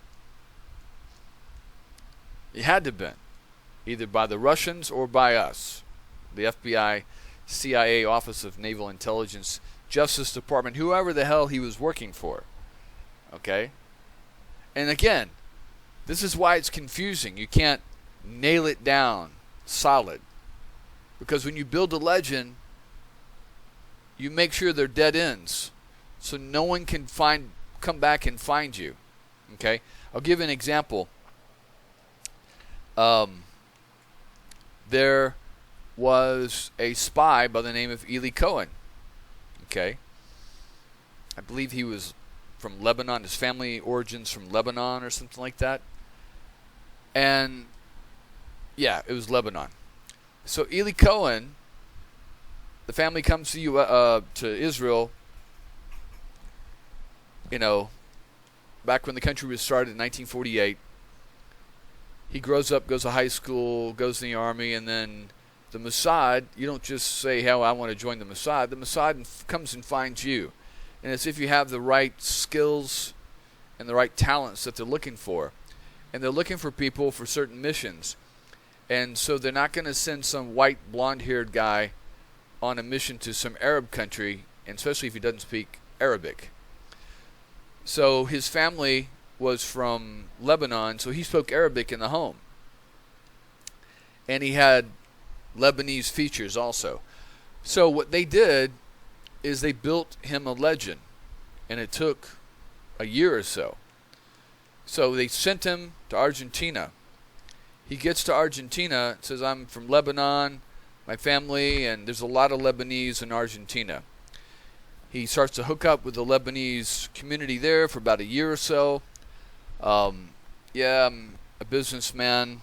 He had to have been. Either by the Russians or by us. The FBI, CIA, Office of Naval Intelligence, Justice Department, whoever the hell he was working for. Okay? And again, this is why it's confusing. You can't nail it down solid. Because when you build a legend, you make sure they're dead ends. So no one can come back and find you. Okay? I'll give an example. There was a spy by the name of Eli Cohen. Okay? I believe he was from Lebanon. His family origins from Lebanon or something like that. And yeah, it was Lebanon. So Eli Cohen, the family comes to Israel, back when the country was started in 1948. He grows up, goes to high school, goes in the army, and then the Mossad, you don't just say, "Hell, I want to join the Mossad." The Mossad comes and finds you. And it's if you have the right skills and the right talents that they're looking for. And they're looking for people for certain missions. And so they're not going to send some white blonde-haired guy on a mission to some Arab country, and especially if he doesn't speak Arabic. So his family was from Lebanon, so he spoke Arabic in the home. And he had Lebanese features also. So what they did is they built him a legend, and it took a year or so. So they sent him to Argentina. He gets to Argentina, says, I'm from Lebanon, my family, and there's a lot of Lebanese in Argentina. He starts to hook up with the Lebanese community there for about a year or so. Yeah, I'm a businessman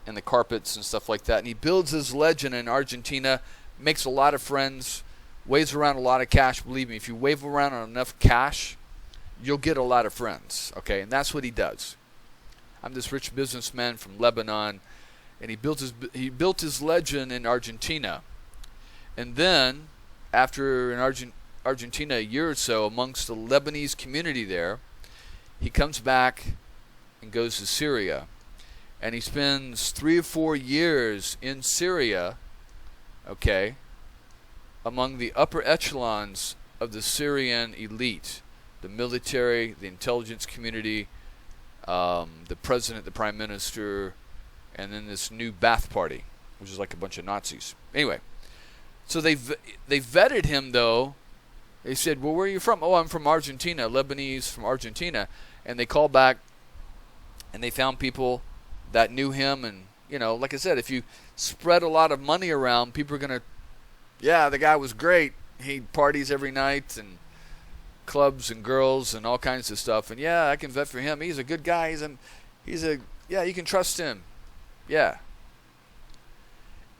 and the carpets and stuff like that. And he builds his legend in Argentina, makes a lot of friends, waves around a lot of cash. Believe me, if you wave around on enough cash, you'll get a lot of friends. Okay, and that's what he does. I'm this rich businessman from Lebanon, and he built his legend in Argentina. And then, after in Argentina a year or so, amongst the Lebanese community there, he comes back and goes to Syria. And he spends 3 or 4 years in Syria, okay, among the upper echelons of the Syrian elite, the military, the intelligence community, the president, the prime minister, and then this new Ba'ath Party, which is like a bunch of Nazis. Anyway, so they vetted him, though. They said, well, where are you from? Oh, I'm from Argentina, Lebanese from Argentina. And they called back, and they found people that knew him. And, you know, like I said, if you spread a lot of money around, people are going to, yeah, the guy was great. He parties every night and clubs and girls and all kinds of stuff. And, yeah, I can vet for him. He's a good guy. Yeah, you can trust him. Yeah.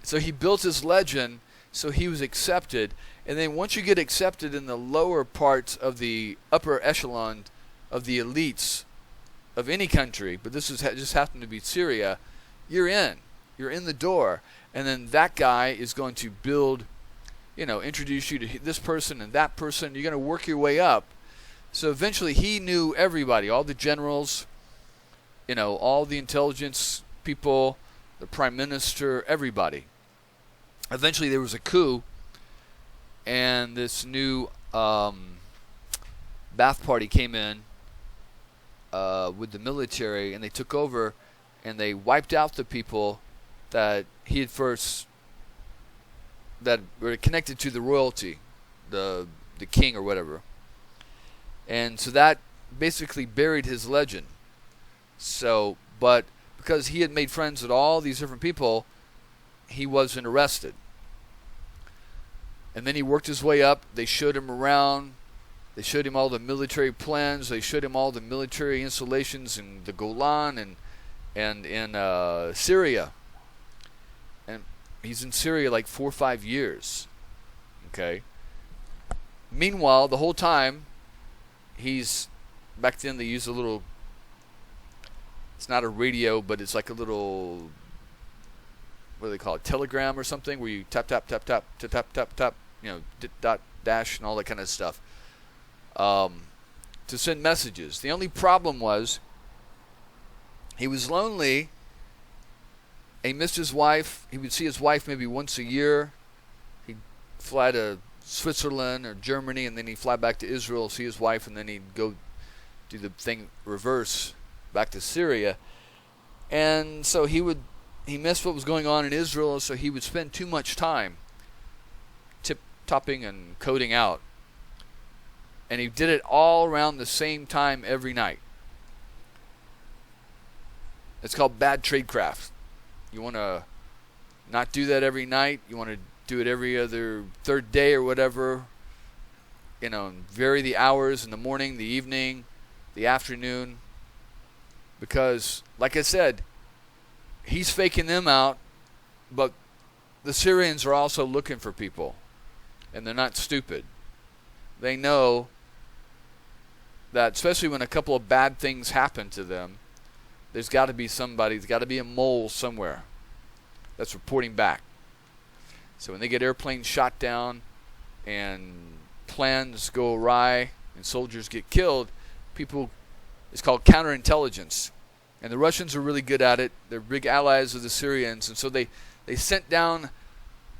So he built his legend, so he was accepted. And then once you get accepted in the lower parts of the upper echelon of the elites of any country, but this is just happened to be Syria, you're in. You're in the door. And then that guy is going to build, introduce you to this person and that person. You're going to work your way up. So eventually he knew everybody, all the generals, all the intelligence people, the prime minister, everybody. Eventually there was a coup, and this new Ba'ath Party came in with the military, and they took over, and they wiped out the people that he had first, that were connected to the royalty, the king or whatever. And so that basically buried his legend. So, but because he had made friends with all these different people, he wasn't arrested. And then he worked his way up. They showed him around. They showed him all the military plans. They showed him all the military installations in the Golan and in Syria. And he's in Syria like 4 or 5 years. Okay. Meanwhile, the whole time, back then they used a little, it's not a radio, but it's like a little, what do they call it, telegram or something, where you tap, tap, tap, tap, tap, tap, tap, tap, dot, dash, and all that kind of stuff, to send messages. The only problem was he was lonely. He missed his wife. He would see his wife maybe once a year. He'd fly to Switzerland or Germany, and then he'd fly back to Israel, see his wife, and then he'd go do the thing reverse back to Syria. And so he missed what was going on in Israel, so he would spend too much time tip-topping and coding out. And he did it all around the same time every night. It's called bad tradecraft. You want to not do that every night. You want to do it every other third day or whatever. And vary the hours in the morning, the evening, the afternoon. Because, like I said, he's faking them out, but the Syrians are also looking for people. And they're not stupid. They know that, especially when a couple of bad things happen to them, there's got to be somebody, there's got to be a mole somewhere that's reporting back. So when they get airplanes shot down and plans go awry and soldiers get killed, it's called counterintelligence. And the Russians are really good at it. They're big allies of the Syrians. And so they sent down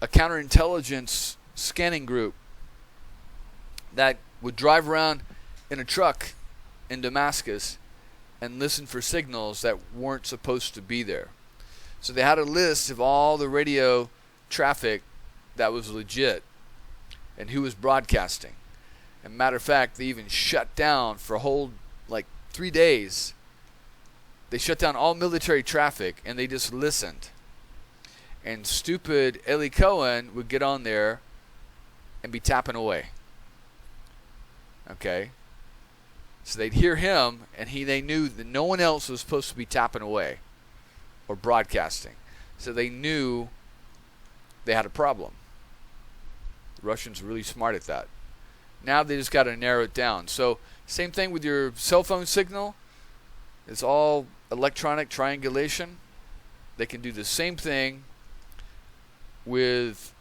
a counterintelligence scanning group that would drive around in a truck in Damascus and listen for signals that weren't supposed to be there. So they had a list of all the radio traffic that was legit and who was broadcasting. And matter of fact, they even shut down for a whole 3 days. They shut down all military traffic and they just listened. And stupid Eli Cohen would get on there and be tapping away. Okay? So they'd hear him, and they knew that no one else was supposed to be tapping away or broadcasting. So they knew they had a problem. The Russians are really smart at that. Now they just got to narrow it down. So same thing with your cell phone signal. It's all electronic triangulation. They can do the same thing with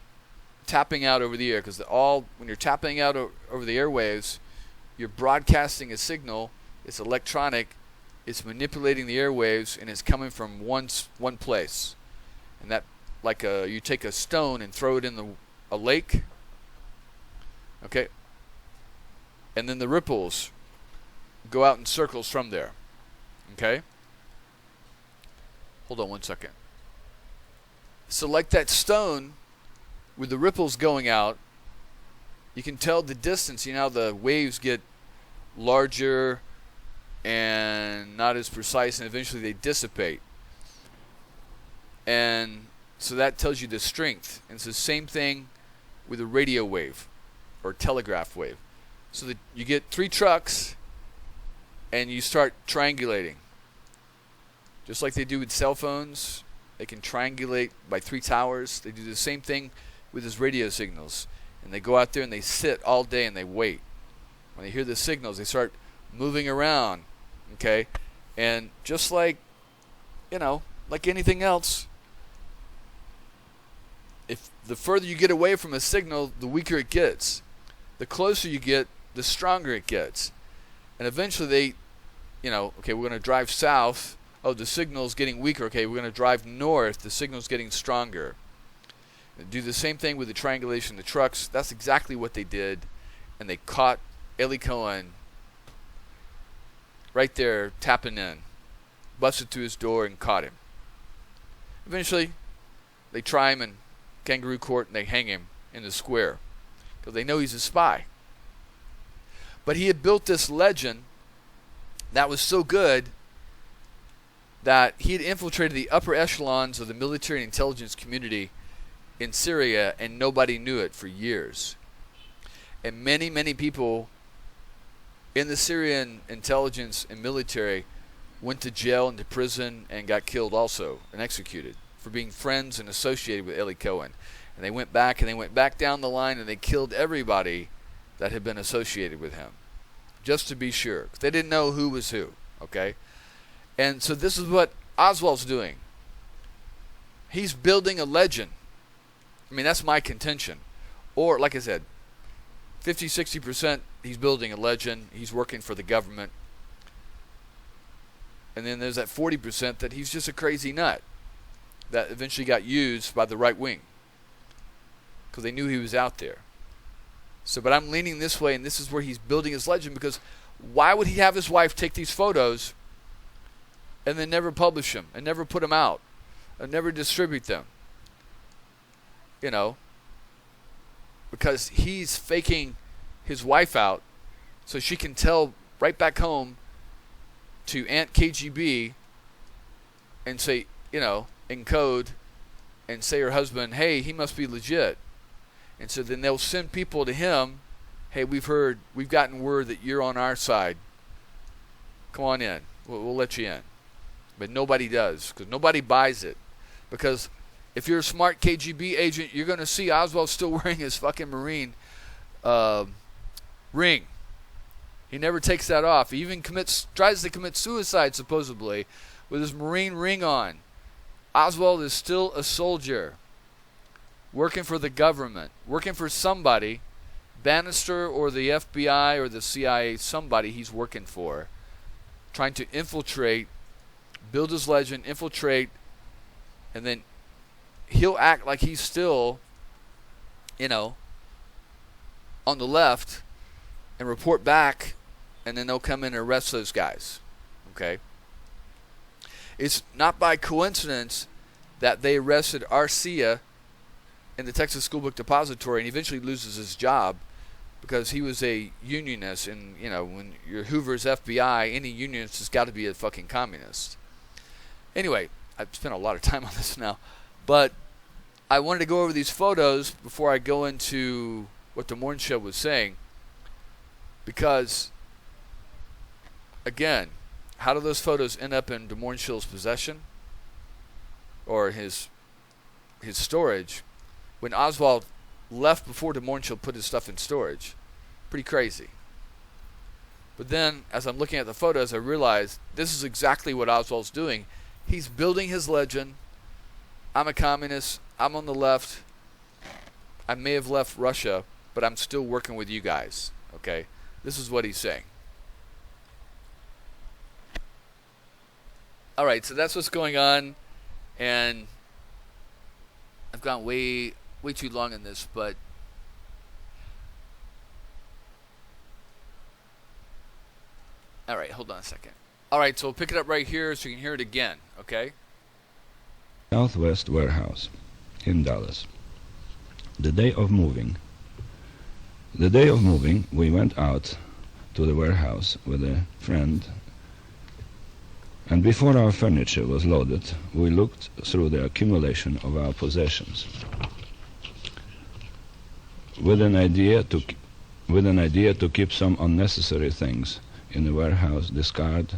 tapping out over the air, because when you're tapping out over the airwaves, you're broadcasting a signal. It's electronic. It's manipulating the airwaves, and it's coming from one place. And that, you take a stone and throw it in a lake. Okay. And then the ripples go out in circles from there. Okay. Hold on one second. So like that stone with the ripples going out, you can tell the distance. You know how the waves get larger and not as precise, and eventually they dissipate. And so that tells you the strength. And it's the same thing with a radio wave or telegraph wave. So that you get 3 trucks and you start triangulating. Just like they do with cell phones, they can triangulate by 3 towers. They do the same thing with his radio signals. And they go out there and they sit all day and they wait. When they hear the signals, they start moving around. Okay? And just like anything else, if the further you get away from a signal, the weaker it gets. The closer you get, the stronger it gets. And eventually okay, we're going to drive south. Oh, the signal's getting weaker. Okay, we're going to drive north. The signal's getting stronger. And do the same thing with the triangulation of the trucks. That's exactly what they did. And they caught Eli Cohen right there tapping in. Busted through his door and caught him. Eventually, they try him in kangaroo court and they hang him in the square. Because they know he's a spy. But he had built this legend that was so good that he had infiltrated the upper echelons of the military and intelligence community in Syria, and nobody knew it for years. And many, many people in the Syrian intelligence and military went to jail and to prison and got killed also and executed for being friends and associated with Eli Cohen. And they went back down the line and they killed everybody that had been associated with him, just to be sure. They didn't know who was who, okay? And so this is what Oswald's doing. He's building a legend. I mean, that's my contention. Or, like I said, 50-60% he's building a legend. He's working for the government. And then there's that 40% that he's just a crazy nut that eventually got used by the right wing because they knew he was out there. So, but I'm leaning this way, and this is where he's building his legend, because why would he have his wife take these photos and then never publish them and never put them out and never distribute them? Because he's faking his wife out so she can tell right back home to Aunt KGB and say, in code, and say her husband, hey, he must be legit. And so then they'll send people to him, hey, we've gotten word that you're on our side. Come on in. We'll let you in. But nobody does, because nobody buys it. Because if you're a smart KGB agent, you're going to see Oswald still wearing his fucking Marine ring. He never takes that off. He even tries to commit suicide, supposedly, with his Marine ring on. Oswald is still a soldier, working for the government, working for somebody, Bannister or the FBI or the CIA, somebody he's working for, trying to infiltrate, build his legend, infiltrate, and then he'll act like he's still, on the left and report back, and then they'll come in and arrest those guys. Okay? It's not by coincidence that they arrested Arcia in the Texas School Book Depository, and he eventually loses his job because he was a unionist. And, you know, when you're Hoover's FBI, any unionist has got to be a fucking communist. Anyway, I've spent a lot of time on this now, but I wanted to go over these photos before I go into what the morning show was saying, because, again, how do those photos end up in Des Moines Shill's possession or his storage when Oswald left before Des Moines Shill put his stuff in storage? Pretty crazy. But then, as I'm looking at the photos, I realized this is exactly what Oswald's doing. He's building his legend. I'm a communist. I'm on the left. I may have left Russia, but I'm still working with you guys. Okay? This is what he's saying. Alright, so that's what's going on. And I've gone way too long in this, but alright, hold on a second. Alright, so we'll pick it up right here so you can hear it again, okay? Southwest Warehouse in Dallas. The day of moving, we went out to the warehouse with a friend, and before our furniture was loaded, we looked through the accumulation of our possessions with an idea to keep some unnecessary things in the warehouse, discard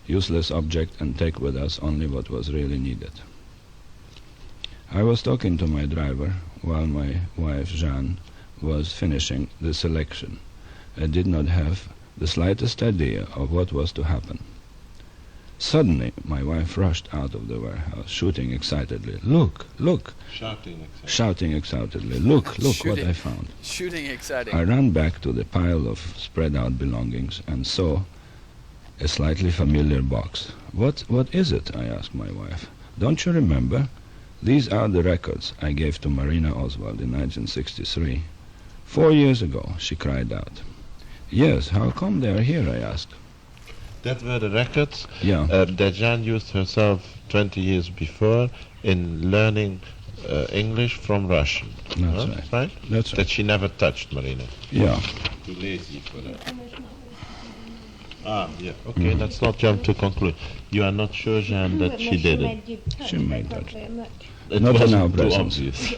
useless object, and take with us only what was really needed. I was talking to my driver while my wife Jeanne was finishing the selection. I did not have the slightest idea of what was to happen. Suddenly, my wife rushed out of the warehouse, shooting excitedly. Look, look! Shouting excitedly. Look, look what I found. Shooting exciting. I ran back to the pile of spread-out belongings and saw a slightly familiar box. What is it? I asked my wife. Don't you remember? These are the records I gave to Marina Oswald in 1963. 4 years ago, she cried out. Yes, how come they are here? I asked. That were the records Yeah. that Jeanne used herself 20 years before in learning English from Russian. That's Right? right. That's That right. she never touched, Marina. Yeah. Too lazy for that. Yeah. Okay, let's not jump to conclude. You are not sure, Jeanne, that she did it. She made that. It Not in wasn't our too presence. obvious.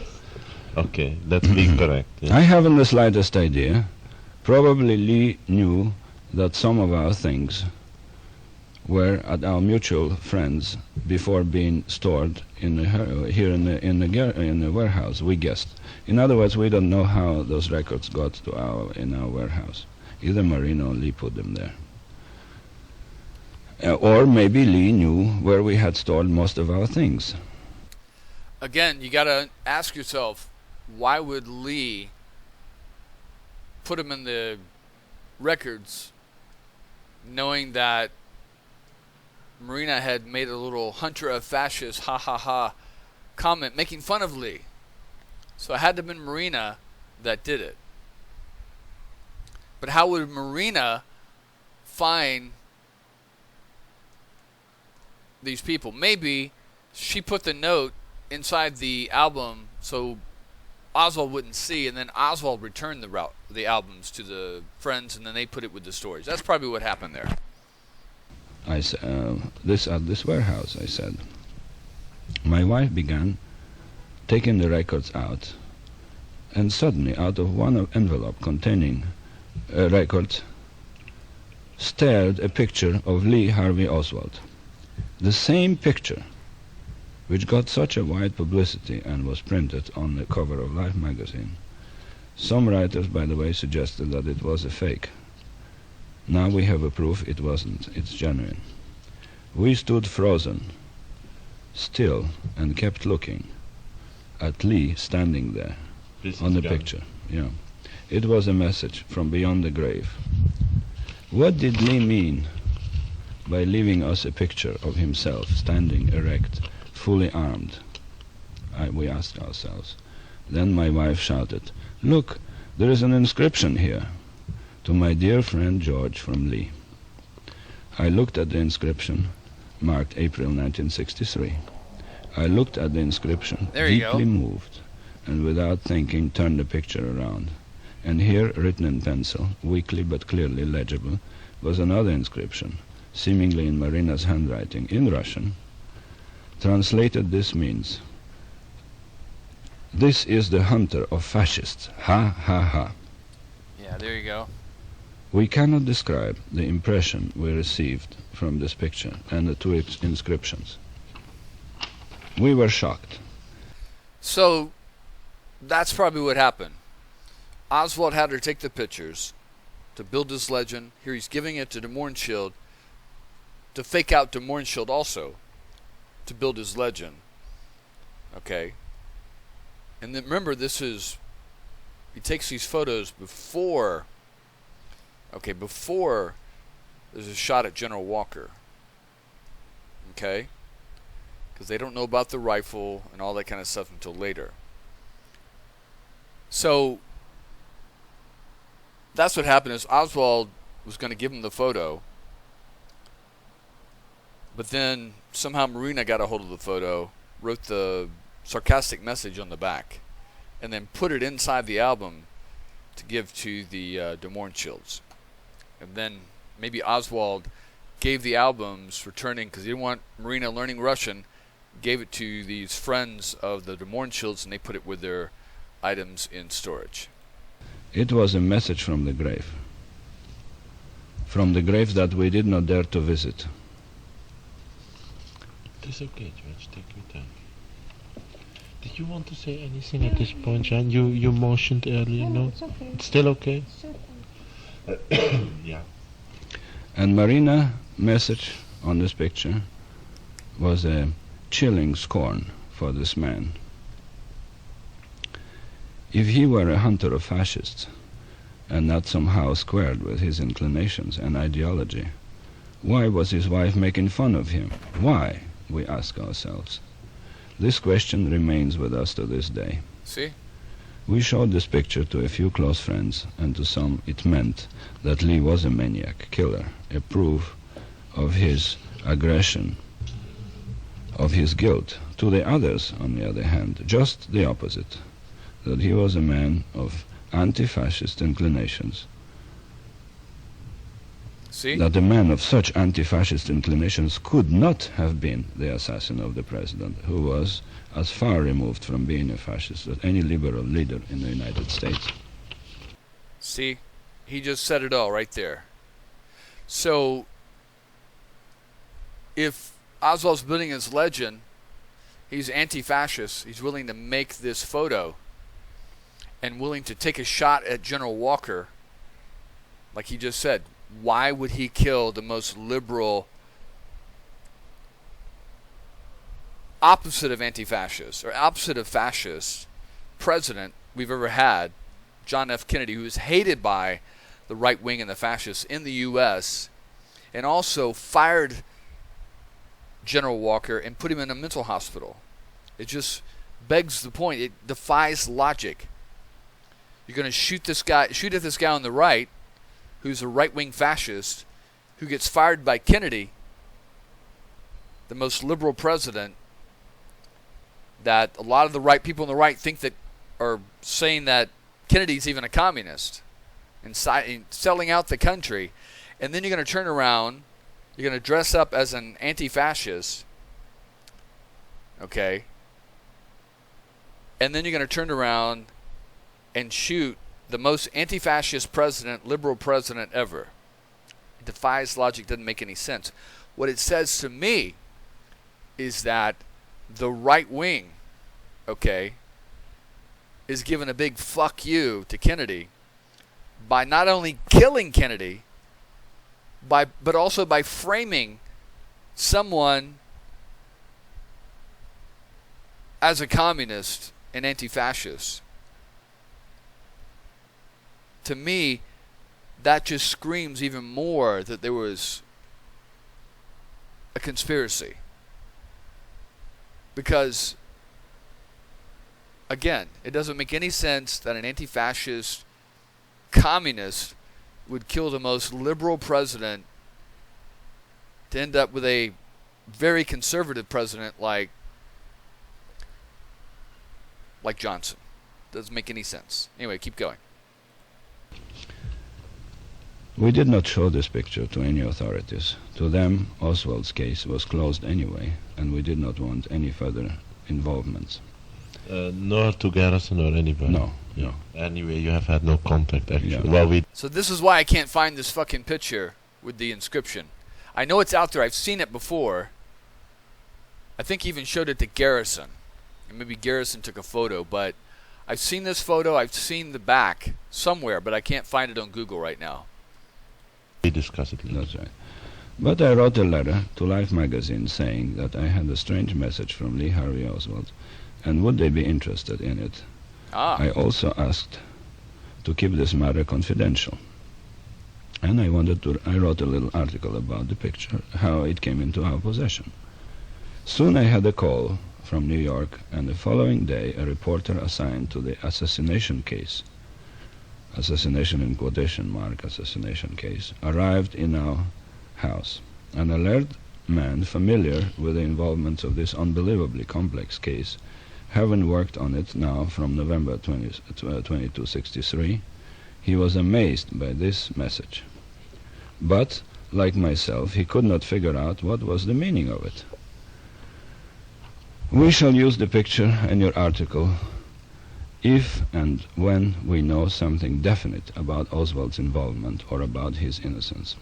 Okay, let's be correct. Yes. I haven't the slightest idea. Probably Lee knew that some of our things were at our mutual friends before being stored in the warehouse. We guessed. In other words, we don't know how those records got to in our warehouse. Either Marina or Lee put them there. Or maybe Lee knew where we had stored most of our things. Again, you got to ask yourself, why would Lee put them in the records knowing that Marina had made a little hunter of fascists, ha ha ha, comment making fun of Lee? So it had to have been Marina that did it. But how would Marina find these people? Maybe she put the note inside the album so Oswald wouldn't see, and then Oswald returned the albums to the friends, and then they put it with the stories. That's probably what happened there. I said, at this warehouse, I said. My wife began taking the records out, and suddenly, out of one envelope containing records, stared a picture of Lee Harvey Oswald. The same picture, which got such a wide publicity and was printed on the cover of Life magazine. Some writers, by the way, suggested that it was a fake. Now we have a proof it wasn't. It's genuine. We stood frozen, still, and kept looking at Lee standing there on the picture. Yeah, it was a message from beyond the grave. What did Lee mean by leaving us a picture of himself standing erect, fully armed? We asked ourselves. Then my wife shouted, "Look, There is an inscription here, to my dear friend George from Lee. I looked at the inscription, marked April 1963. I looked at the inscription, deeply moved, and without thinking turned the picture around. And here, written in pencil, weakly but clearly legible, was another inscription, seemingly in Marina's handwriting, in Russian. Translated, this means, "This is the hunter of fascists. Ha, ha, ha." Yeah, there you go. We cannot describe the impression we received from this picture and the two inscriptions. We were shocked. So, that's probably what happened. Oswald had her take the pictures to build his legend. Here he's giving it to de Mohrenschildt to fake out de Mohrenschildt also to build his legend. Okay? And then remember, he takes these photos before there's a shot at General Walker. Okay? Because they don't know about the rifle and all that kind of stuff until later. So, that's what happened is Oswald was going to give him the photo, but then somehow Marina got a hold of the photo, wrote the sarcastic message on the back, and then put it inside the album to give to the de Mohrenschildts. And then maybe Oswald gave the albums, returning, because he didn't want Marina learning Russian, gave it to these friends of the de Mohrenschildts, and they put it with their items in storage. It was a message from the grave that we did not dare to visit. It is okay, George, take your time. Did you want to say anything at this point, Jan? You motioned earlier, no? It's okay. It's still okay? It's okay. Yeah. And Marina's message on this picture was a chilling scorn for this man. If he were a hunter of fascists, and not somehow squared with his inclinations and ideology, why was his wife making fun of him? Why, we ask ourselves. This question remains with us to this day. See? We showed this picture to a few close friends, and to some it meant that Lee was a maniac, killer, a proof of his aggression, of his guilt. To the others, on the other hand, just the opposite, that he was a man of anti-fascist inclinations. See? That a man of such anti-fascist inclinations could not have been the assassin of the president, who was as far removed from being a fascist as any liberal leader in the United States. See? He just said it all right there. So, if Oswald's building his legend, he's anti-fascist, he's willing to make this photo, and willing to take a shot at General Walker, like he just said, why would he kill the most liberal, opposite of anti-fascist, or opposite of fascist president we've ever had, John F. Kennedy, who was hated by the right wing and the fascists in the U.S., and also fired General Walker and put him in a mental hospital? It just begs the point. It defies logic. You're going to shoot at this guy on the right, who's a right-wing fascist, who gets fired by Kennedy, the most liberal president, that a lot of the right people on the right think that are saying that Kennedy's even a communist and selling out the country. And then you're going to turn around, you're going to dress up as an anti-fascist, okay? And then you're going to turn around and shoot the most anti-fascist president, liberal president ever. It defies logic, doesn't make any sense. What it says to me is that the right wing, okay, is giving a big fuck you to Kennedy by not only killing Kennedy, but also by framing someone as a communist and anti-fascist. To me, that just screams even more that there was a conspiracy. Because, again, it doesn't make any sense that an anti-fascist communist would kill the most liberal president to end up with a very conservative president like Johnson? Doesn't make any sense. Anyway, keep going. We did not show this picture to any authorities. To them, Oswald's case was closed anyway, and we did not want any further involvements. Nor to Garrison or anybody. No. Anyway, you have had no contact actually. Yeah. Well, So this is why I can't find this fucking picture with the inscription. I know it's out there. I've seen it before. I think he even showed it to Garrison. And maybe Garrison took a photo, but I've seen this photo. I've seen the back somewhere, but I can't find it on Google right now. we discuss it later. That's right. But I wrote a letter to Life magazine saying that I had a strange message from Lee Harvey Oswald, and would they be interested in it? I also asked to keep this matter confidential. And I wrote a little article about the picture, how it came into our possession. Soon I had a call from New York, and the following day a reporter assigned to the assassination case, assassination in quotation mark, assassination case, arrived in our house. An alert man familiar with the involvement of this unbelievably complex case, having worked on it now from November 2263, he was amazed by this message. But, like myself, he could not figure out what was the meaning of it. We shall use the picture in your article if and when we know something definite about Oswald's involvement or about his innocence.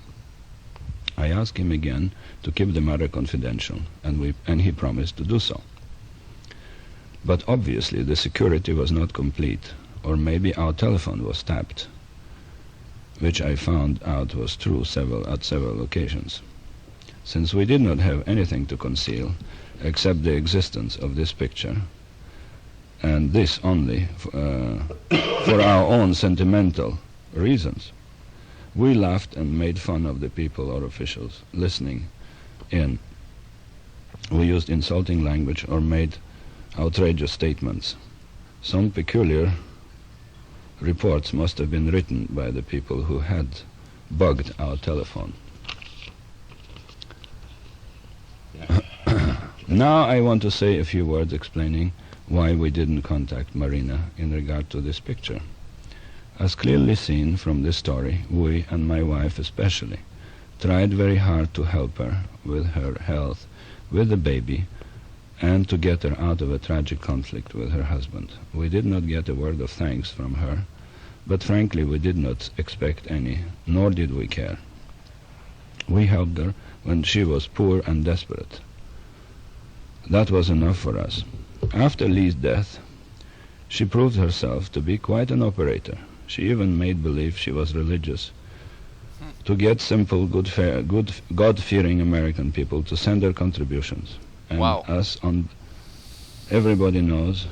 I asked him again to keep the matter confidential, and he promised to do so. But obviously the security was not complete, or maybe our telephone was tapped, which I found out was true at several occasions. Since we did not have anything to conceal except the existence of this picture, and this only for our own sentimental reasons, we laughed and made fun of the people or officials listening in. We used insulting language or made outrageous statements. Some peculiar reports must have been written by the people who had bugged our telephone. Now I want to say a few words explaining why we didn't contact Marina in regard to this picture. As clearly seen from this story, we, and my wife especially, tried very hard to help her with her health, with the baby, and to get her out of a tragic conflict with her husband. We did not get a word of thanks from her, but frankly we did not expect any, nor did we care. We helped her when she was poor and desperate. That was enough for us. After Lee's death, she proved herself to be quite an operator. She even made believe she was religious to get simple, God-fearing American people to send their contributions. And everybody knows,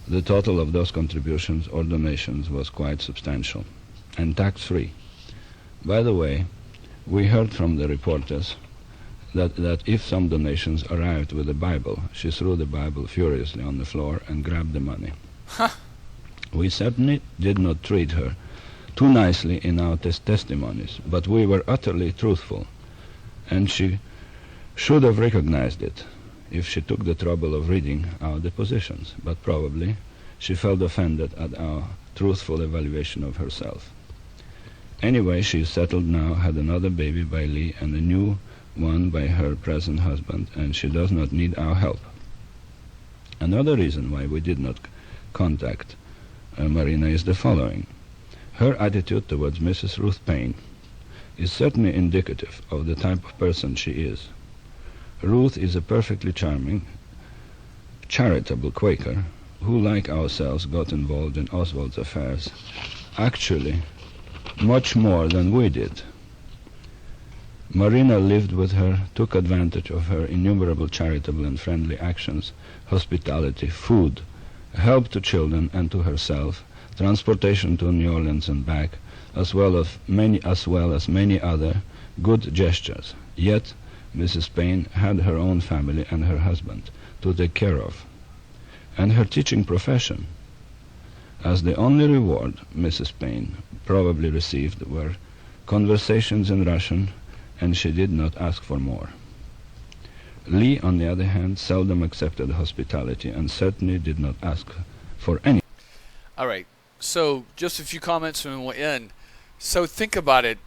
the total of those contributions or donations was quite substantial and tax-free. By the way, we heard from the reporters that if some donations arrived with a Bible, she threw the Bible furiously on the floor and grabbed the money. We certainly did not treat her too nicely in our testimonies, but we were utterly truthful, and she should have recognized it if she took the trouble of reading our depositions, but probably she felt offended at our truthful evaluation of herself. Anyway, she is settled now, had another baby by Lee and a new one by her present husband, and she does not need our help. Another reason why we did not contact Marina is the following. Her attitude towards Mrs. Ruth Paine is certainly indicative of the type of person she is. Ruth is a perfectly charming, charitable Quaker who, like ourselves, got involved in Oswald's affairs, actually much more than we did. Marina lived with her, took advantage of her innumerable charitable and friendly actions, hospitality, food, help to children and to herself, transportation to New Orleans and back, as well as many other good gestures. Yet Mrs. Paine had her own family and her husband to take care of, and her teaching profession. as the only reward Mrs. Payne probably received were conversations in Russian, and she did not ask for more. Lee, on the other hand, seldom accepted hospitality and certainly did not ask for any. All right. So just a few comments and we'll end. So think about it.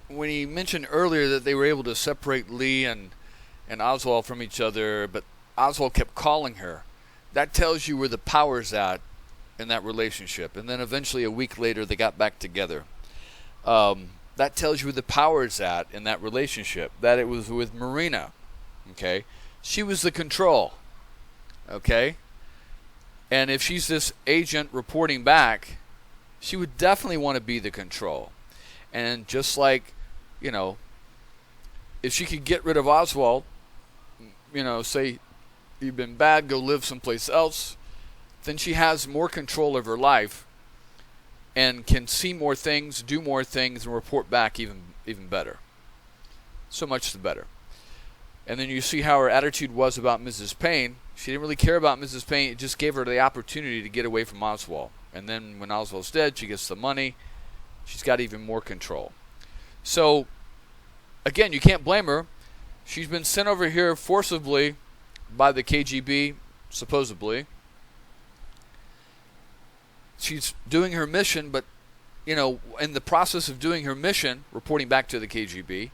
When he mentioned earlier that they were able to separate Lee and Oswald from each other, but Oswald kept calling her, that tells you where the power's at in that relationship. And then eventually a week later they got back together. That tells you where the power's at in that relationship, that it was with Marina. Okay? She was the control. Okay? And if she's this agent reporting back, she would definitely want to be the control. And just like, you know, if she could get rid of Oswald, you know, say you've been bad, go live someplace else, then she has more control of her life and can see more things, do more things, and report back even better. So much the better. And then you see how her attitude was about Mrs. Payne. She didn't really care about Mrs. Payne. It just gave her the opportunity to get away from Oswald. And then when Oswald's dead, she gets the money. She's got even more control. So, again, you can't blame her. She's been sent over here forcibly by the KGB, supposedly. She's doing her mission, but, you know, in the process of doing her mission, reporting back to the KGB,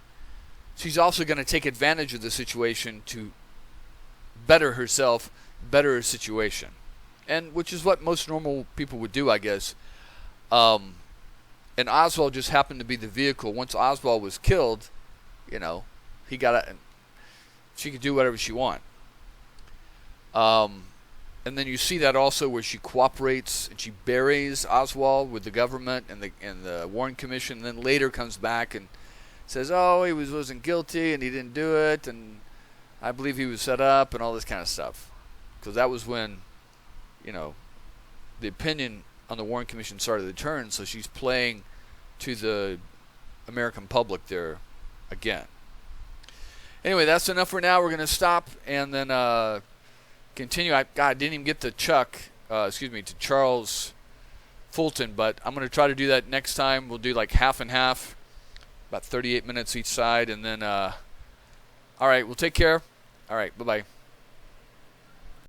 she's also going to take advantage of the situation to better herself, better her situation. And which is what most normal people would do, I guess. And Oswald just happened to be the vehicle. Once Oswald was killed, you know, he got she could do whatever she want. And then you see that also where she cooperates and she buries Oswald with the government and the Warren Commission, and then later comes back and says, oh, he wasn't guilty and he didn't do it, and I believe he was set up and all this kind of stuff. Because that was when, you know, the opinion on the Warren Commission started to turn, so she's playing to the American public there again. Anyway, that's enough for now. We're going to stop and then continue. I didn't even get to to Charles Fulton, but I'm going to try to do that next time. We'll do like half and half, about 38 minutes each side, and then, all right, we'll take care. All right, bye-bye.